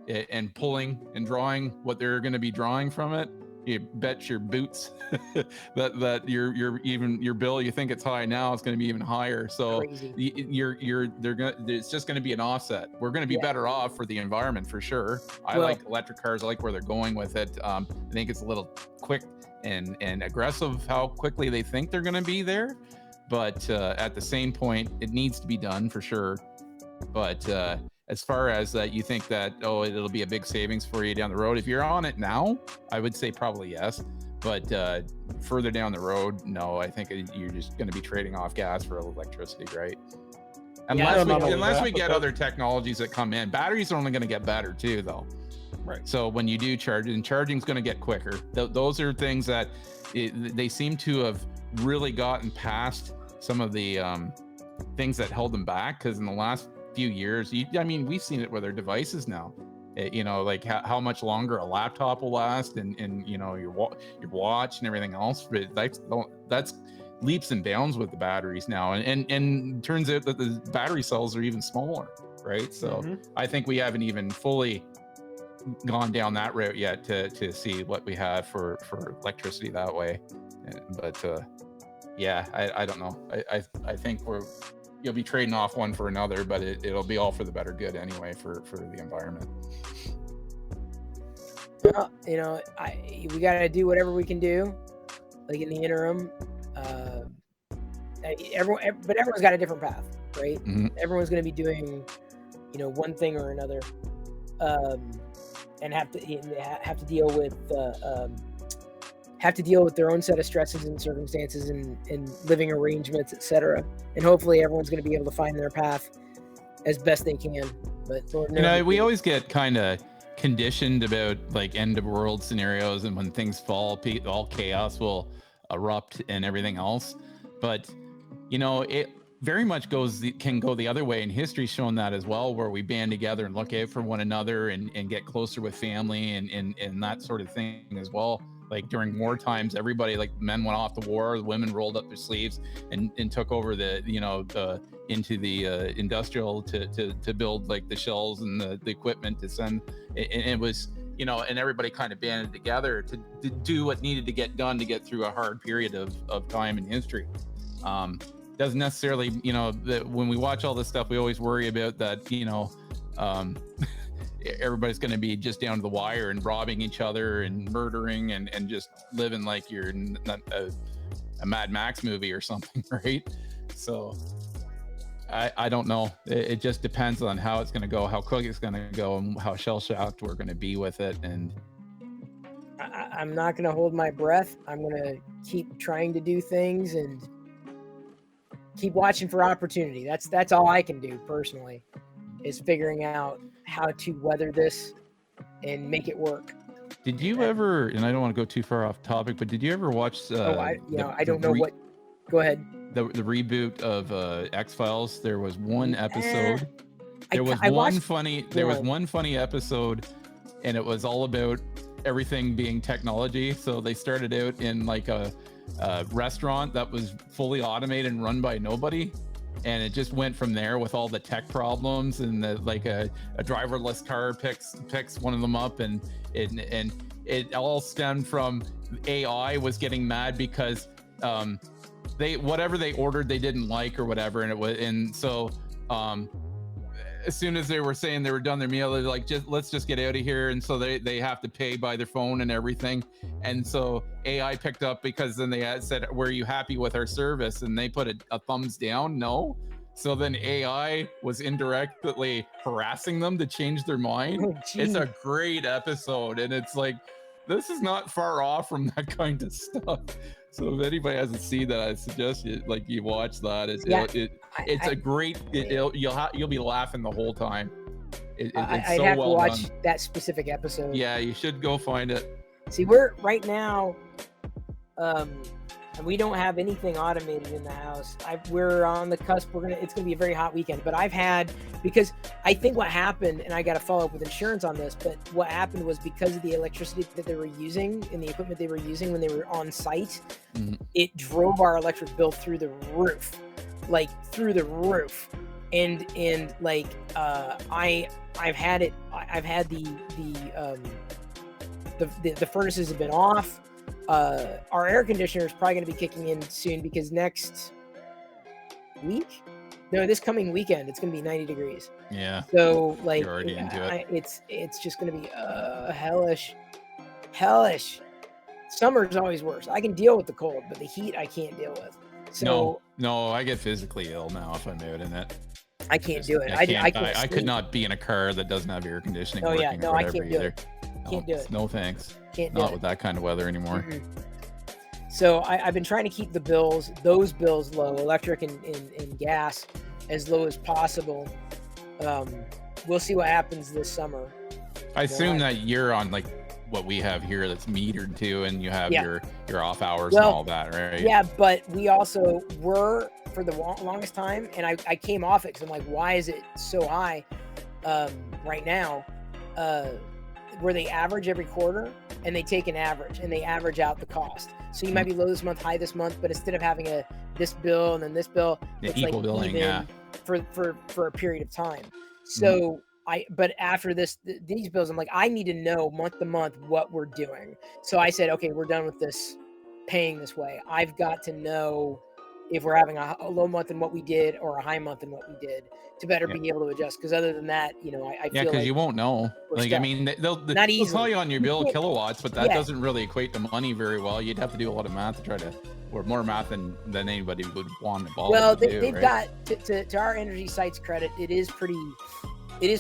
and pulling and drawing what they're going to be drawing from it, you bet your boots that your bill, you think it's high now, it's going to be even higher. So it's just going to be an offset. We're going to be better off for the environment for sure. I like electric cars. I like where they're going with it. I think it's a little quick and aggressive how quickly they think they're going to be there, but at the same point, it needs to be done for sure. But as far as that, you think that, it'll be a big savings for you down the road. If you're on it now, I would say probably yes. But further down the road, no, I think you're just going to be trading off gas for electricity, right? Unless we get other technologies that come in. Batteries are only going to get better too, though. Right. So when you do charge, and charging's going to get quicker. Those are things that they seem to have really gotten past some of the things that held them back. Because in the last few years, we've seen it with our devices now. Like how much longer a laptop will last, and your watch and everything else. But that's leaps and bounds with the batteries now, and turns out that the battery cells are even smaller, right? So I think we haven't even fully gone down that route yet to see what we have for electricity that way. But I don't know. I think you'll be trading off one for another, but it'll be all for the better good anyway for the environment. Well, we got to do whatever we can do, like in the interim. But everyone's got a different path, right? Everyone's going to be doing, one thing or another, and have to deal with their own set of stresses and circumstances and living arrangements, etc. And hopefully, everyone's going to be able to find their path as best they can. But we always get kind of conditioned about like end of world scenarios, and when things fall, all chaos will erupt and everything else. But it very much can go the other way, and history's shown that as well, where we band together and look out for one another and get closer with family and that sort of thing as well. Like during war times, everybody, like men went off to war, the women rolled up their sleeves and took over into the industrial to build like the shells and the equipment to send. And it was, and everybody kind of banded together to do what needed to get done to get through a hard period of time in history. Doesn't necessarily, that when we watch all this stuff, we always worry about that, everybody's going to be just down to the wire and robbing each other and murdering and just living like you're not a Mad Max movie or something, right? So I don't know. It just depends on how it's going to go, how quick it's going to go, and how shell-shocked we're going to be with it. And I'm not going to hold my breath. I'm going to keep trying to do things and keep watching for opportunity. That's all I can do personally, is figuring out how to weather this and make it work. Did you ever, and I don't want to go too far off topic, but did you ever watch I don't know what, go ahead. The reboot of X-Files? There was one episode. There was one funny episode, and it was all about everything being technology. So they started out in like a restaurant that was fully automated and run by nobody, and it just went from there with all the tech problems, and a driverless car picks one of them up, and it all stemmed from AI was getting mad because whatever they ordered they didn't like or whatever, so as soon as they were saying they were done their meal, they're like, let's just get out of here. And so they have to pay by their phone and everything. And so AI picked up, because then they said, were you happy with our service? And they put a thumbs down, no. So then AI was indirectly harassing them to change their mind. Oh, it's a great episode. And it's like, this is not far off from that kind of stuff. So if anybody hasn't seen that, I suggest you watch that. You'll be laughing the whole time. I'd have to watch that specific episode. Yeah, you should go find it. See, we're right now and we don't have anything automated in the house. We're on the cusp. It's gonna be a very hot weekend. But because I think what happened, and I got to follow up with insurance on this. But what happened was because of the electricity that they were using and the equipment they were using when they were on site, it drove our electric bill through the roof, like through the roof. And like I've had the furnaces have been off. Our air conditioner is probably going to be kicking in soon because this coming weekend it's going to be 90 degrees. Yeah. So like you're already into it. It's just going to be hellish. Summer's always worse. I can deal with the cold, but the heat I can't deal with. So no, I get physically ill now if I'm out in it. I can't do it. I could not be in a car that doesn't have air conditioning working or whatever either. Can't do it. No thanks. Can't do Not it. with that kind of weather anymore. So I've been trying to keep those bills low, electric and gas, as low as possible. We'll see what happens this summer. I assume that you're on like what we have here that's metered too, and you have your off hours and all that, right? Yeah, but we also were for the longest time, and I came off it because I'm like, why is it so high right now? Where they average every quarter, and they take an average, and they average out the cost. So you might be low this month, high this month, but instead of having this bill and then this bill, it's equal like billing, even for a period of time. So but after these bills, I'm like, I need to know month to month what we're doing. So I said, okay, we're done with this paying this way. I've got to know if we're having a low month in what we did or a high month in what we did to better be able to adjust. Because other than that, I feel because like you won't know. Like, stuck. I mean, they'll tell you on your bill kilowatts, but that doesn't really equate to money very well. You'd have to do a lot of math to try to, or more math than anybody would want to bother. Well, they've right? Got to our energy site's credit, it is pretty. They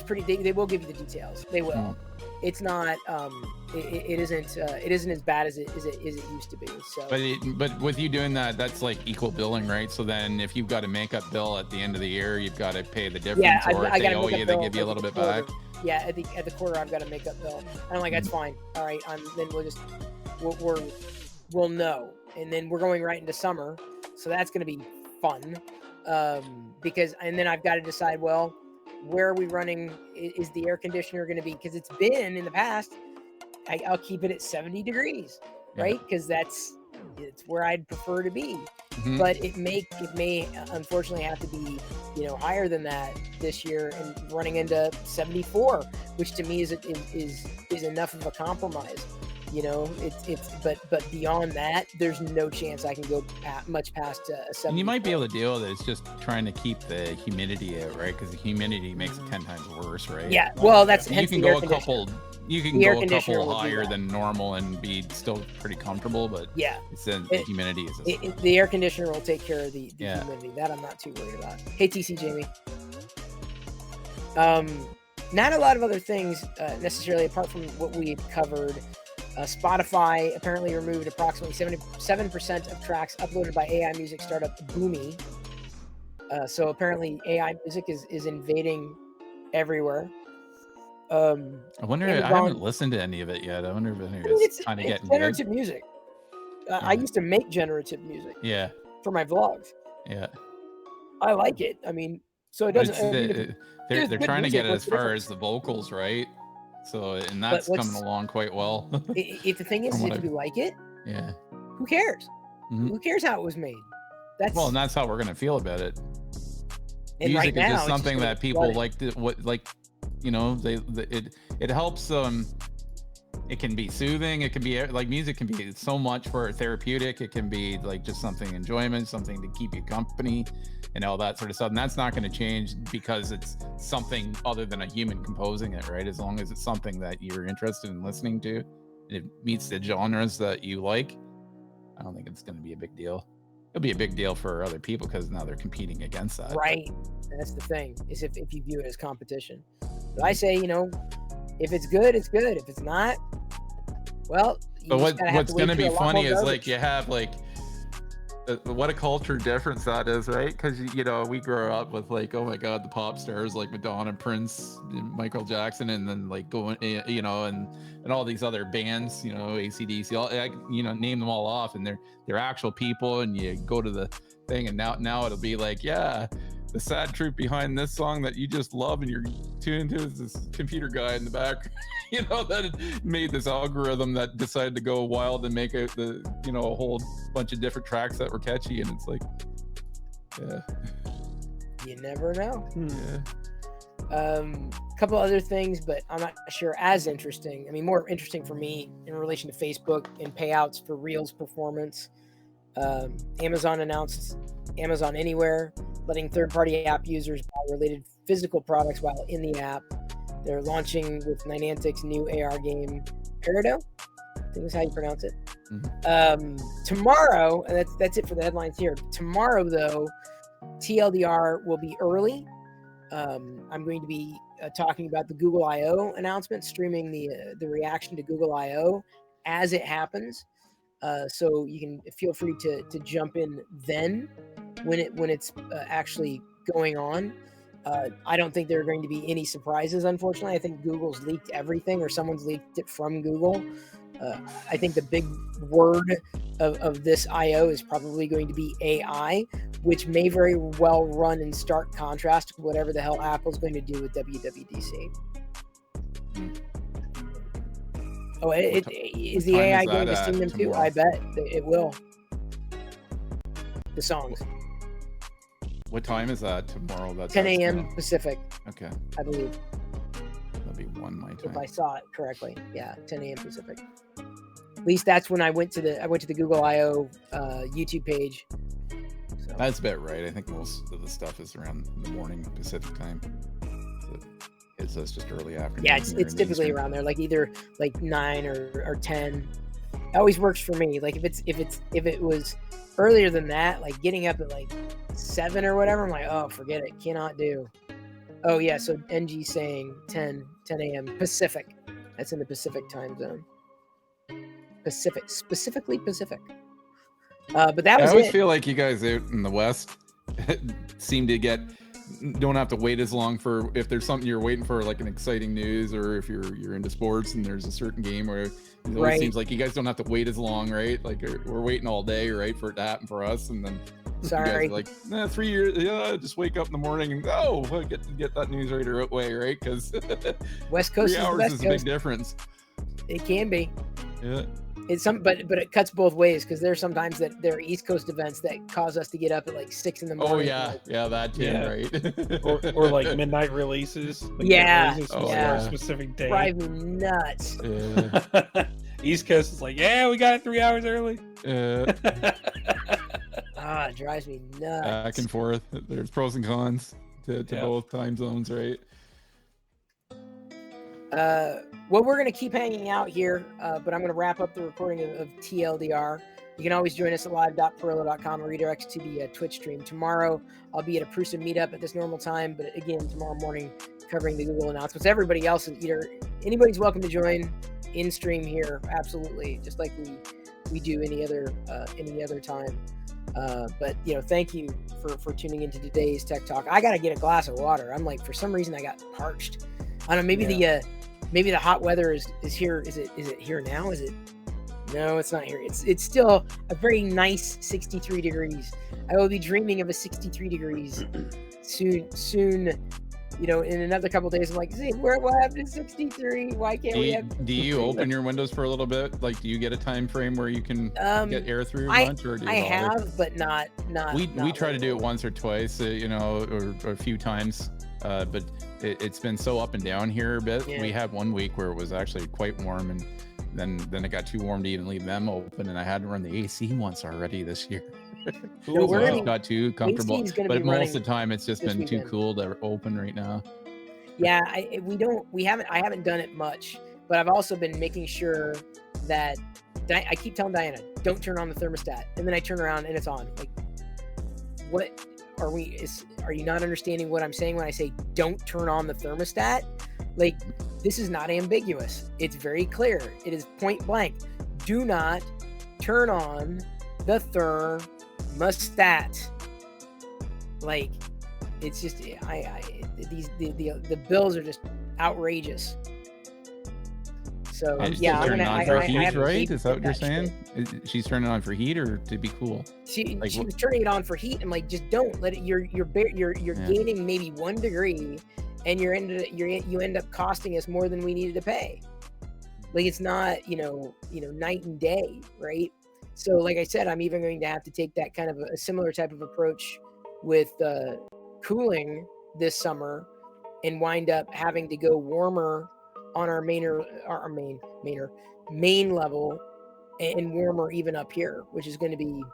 will give you the details. They will. It's not. It isn't as bad as it used to be. So. But with you doing that, that's like equal billing, right? So then, if you've got a makeup bill at the end of the year, you've got to pay the difference. Yeah, or if they owe you, they give you a little bit back. Yeah, at the quarter, I've got a makeup bill, and I'm like, that's fine. All right, then we'll know, and then we're going right into summer, so that's going to be fun. Because then I've got to decide, well, where are we running? Is the air conditioner going to be? Because it's been in the past, I'll keep it at 70 degrees, right? Because it's where I'd prefer to be. But it may unfortunately have to be higher than that this year and running into 74, which to me is enough of a compromise. But beyond that, there's no chance I can go much past 70. And you might be able to deal with it. It's just trying to keep the humidity out, right? Because the humidity makes it 10 times worse, right? Yeah. Well, that's you can go a couple higher than normal and be still pretty comfortable, but it's the humidity is the air conditioner will take care of the humidity. That I'm not too worried about. Hey, TC Jamie. Not a lot of other things necessarily apart from what we had covered. Spotify apparently removed approximately 77% of tracks uploaded by AI music startup Boomy. So apparently AI music is invading everywhere. I wonder. I haven't listened to any of it yet. I wonder if it's kind of getting generative good. music. I used to make generative music. Yeah. For my vlogs. Yeah. I like it. I mean, so it doesn't. They're trying to get it as far as the vocals, right? So, and that's coming along quite well. If the thing is, if you like it, who cares? Who cares how it was made? And that's how we're gonna feel about it. And music right is now, just something that people it helps. It can be soothing. It can be like music can be so much for therapeutic. It can be like just something enjoyment, something to keep you company, and all that sort of stuff. And that's not going to change because it's something other than a human composing it, right? As long as it's something that you're interested in listening to, and it meets the genres that you like, I don't think it's going to be a big deal. It'll be a big deal for other people because now they're competing against that. Right. That's the thing, is if you view it as competition. So I say, if it's good, it's good. If it's not, well, but what's going to be funny is like you have like what a culture difference that is, right? Because you know, we grew up with like, oh my god, the pop stars like Madonna, Prince, Michael Jackson, and then like going, you know, and all these other bands, you know, AC/DC, all, you know, name them all off, and they're actual people, and you go to the thing, and now it'll be like, yeah, the sad truth behind this song that you just love and you're tuned to is this computer guy in the back, you know, that made this algorithm that decided to go wild and make a whole bunch of different tracks that were catchy, and it's like, yeah, you never know. yeah. Couple other things, but I'm not sure as interesting. I mean, more interesting for me in relation to Facebook and payouts for Reels performance. Amazon announced Amazon Anywhere, letting third-party app users buy related physical products while in the app. They're launching with Niantic's new AR game, Pirillo. I think is how you pronounce it. Tomorrow, and that's it for the headlines here. Tomorrow, though, TLDR will be early. I'm going to be talking about the Google I/O announcement, streaming the reaction to Google I/O as it happens. So you can feel free to jump in then when it's actually going on. I don't think there are going to be any surprises, unfortunately. I think Google's leaked everything, or someone's leaked it from Google. I think the big word of this I/O is probably going to be AI, which may very well run in stark contrast to whatever the hell Apple's going to do with WWDC. Oh, is the AI going to sing them too? I bet it will. The songs. What time is that tomorrow? That's 10 a.m. Pacific. Okay. I believe. That'll be 1 my time. If I saw it correctly. Yeah, 10 a.m. Pacific. At least that's when I went to the Google I/O YouTube page. So. That's about right. I think most of the stuff is around the morning Pacific time. So it's just early afternoon. Yeah, it's typically around there, like either like 9 or 10. It always works for me. Like if it was earlier than that, like getting up at like 7 or whatever, I'm like, oh, forget it, cannot do. Oh yeah, so NG saying 10 a.m. Pacific. That's in the Pacific time zone. Specifically Pacific. But that was I always it. feel like you guys out in the West seem to don't have to wait as long for, if there's something you're waiting for, like an exciting news, or if you're into sports and there's a certain game where it always seems like you guys don't have to wait as long, right? Like we're waiting all day, right, for it to happen for us, and then sorry, you guys are like 3 years, yeah, just wake up in the morning and go get that news right away, right? Because West Coast 3 hours is a big difference. It can be. Yeah. It's but it cuts both ways, because there's sometimes that there are East Coast events that cause us to get up at like 6 in the morning. Oh yeah, that too, right? or like midnight releases. Like releases for a specific day. Drive me nuts. Yeah. East Coast is like, yeah, we got it 3 hours early. It drives me nuts. Back and forth. There's pros and cons to both time zones, right? Well, we're going to keep hanging out here, but I'm going to wrap up the recording of TLDR. You can always join us at live.pirillo.com or redirects to the Twitch stream. Tomorrow, I'll be at a Prusa meetup at this normal time, but again, tomorrow morning, covering the Google announcements. Everybody else, anybody's welcome to join in stream here, absolutely, just like we do any other time. But thank you for tuning into today's Tech Talk. I got to get a glass of water. I'm like, for some reason, I got parched. I don't know, maybe the hot weather is here. Is it here now? Is it? No, it's not here. It's still a very nice 63 degrees. I will be dreaming of a 63 degrees soon. In another couple of days, I'm like, see, what happened to 63? Why can't we have? Do you open your windows for a little bit? Like, do you get a time frame where you can get air through a bunch, or do you have, but not. We try to do it once or twice, or a few times. But it's been so up and down here a bit. Yeah. We had 1 week where it was actually quite warm, and then it got too warm to even leave them open, and I had to run the AC once already this year. It got too comfortable, but most of the time it's just been too cool to open right now. Yeah, I haven't done it much, but I've also been making sure that I keep telling Diana, don't turn on the thermostat, and then I turn around and it's on. Like, what? Are you not understanding what I'm saying when I say don't turn on the thermostat? Like, this is not ambiguous. It's very clear. It is point blank. Do not turn on the Mustat. Like, it's just the bills are just outrageous. So And she's yeah, I'm turning gonna. on for I heat, have to right? Is that what you're that shit. saying? She's turning on for heat or to be cool? She Like, was turning it on for heat. I'm like, just don't let it. You're Yeah. gaining maybe 1 degree, and you end up costing us more than we needed to pay. Like, it's not night and day, right? So like I said, I'm even going to have to take that kind of a similar type of approach with cooling this summer, and wind up having to go warmer on our main level, and warmer even up here, which is going to be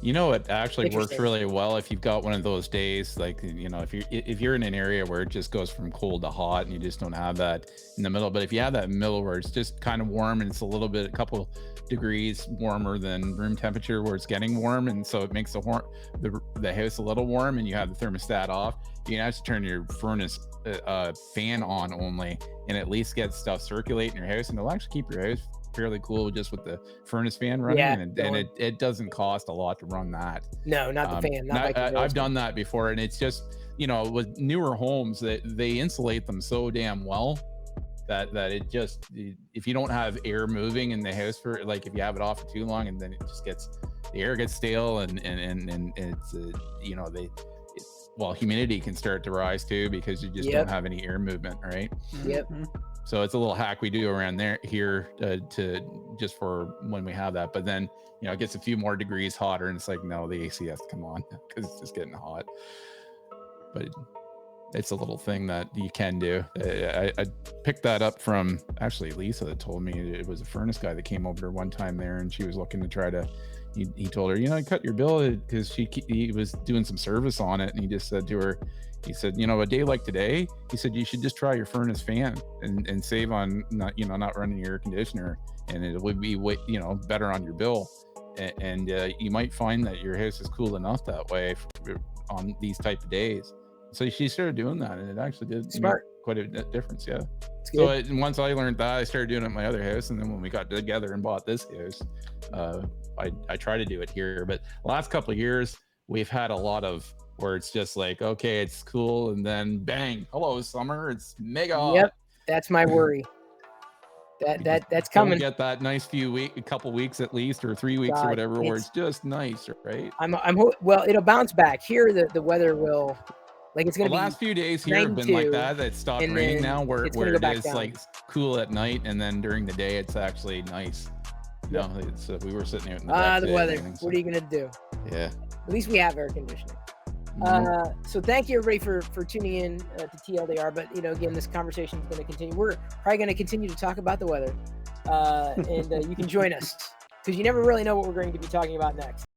You know, it actually works interesting. really well if you've got one of those days, like, if you're in an area where it just goes from cold to hot and you just don't have that in the middle. But if you have that in the middle where it's just kind of warm and it's a couple degrees warmer than room temperature, where it's getting warm, and so it makes the house a little warm, and you have the thermostat off, you can actually turn your furnace fan on only, and at least get stuff circulating in your house, and it'll actually keep your house fairly cool just with the furnace fan running. Yeah, and it doesn't cost a lot to run that. No, not the fan. I've done that before, and it's just, with newer homes, that they insulate them so damn well that it just, if you don't have air moving in the house, for like, if you have it off for too long, and then it just the air gets stale, and it's humidity can start to rise too, because you just don't have any air movement, right? Yep. So it's a little hack we do around here to just for when we have that. But then, it gets a few more degrees hotter, and it's like, no, the AC has to come on because it's just getting hot. But it's a little thing that you can do. I picked that up from, actually, Lisa that told me. It was a furnace guy that came over to her one time there, and she was looking to try to, he told her, cut your bill, because he was doing some service on it, and he just said to her, he said, a day like today, he said, you should just try your furnace fan and save on not running your air conditioner, and it would be better on your bill. And you might find that your house is cool enough that way on these type of days. So she started doing that, and it actually did make quite a difference. Yeah. So once I learned that, I started doing it at my other house, and then when we got together and bought this house, I try to do it here. But the last couple of years, we've had a lot of where it's just like, okay, it's cool, and then bang, hello summer, it's mega hot. Yep, that's my worry. That's coming. Get that nice couple weeks at least, or 3 weeks or whatever, where it's just nice, right? Well, it'll bounce back here. The weather will, like, it's gonna the be last few days here have been like that. It stopped raining now, where it is down. Like cool at night, and then during the day it's actually nice. We were sitting out in the back the weather. What are you gonna do? Yeah. At least we have air conditioning. So thank you everybody for tuning in to TLDR. But again, this conversation is going to continue. We're probably going to continue to talk about the weather, and you can join us, because you never really know what we're going to be talking about next.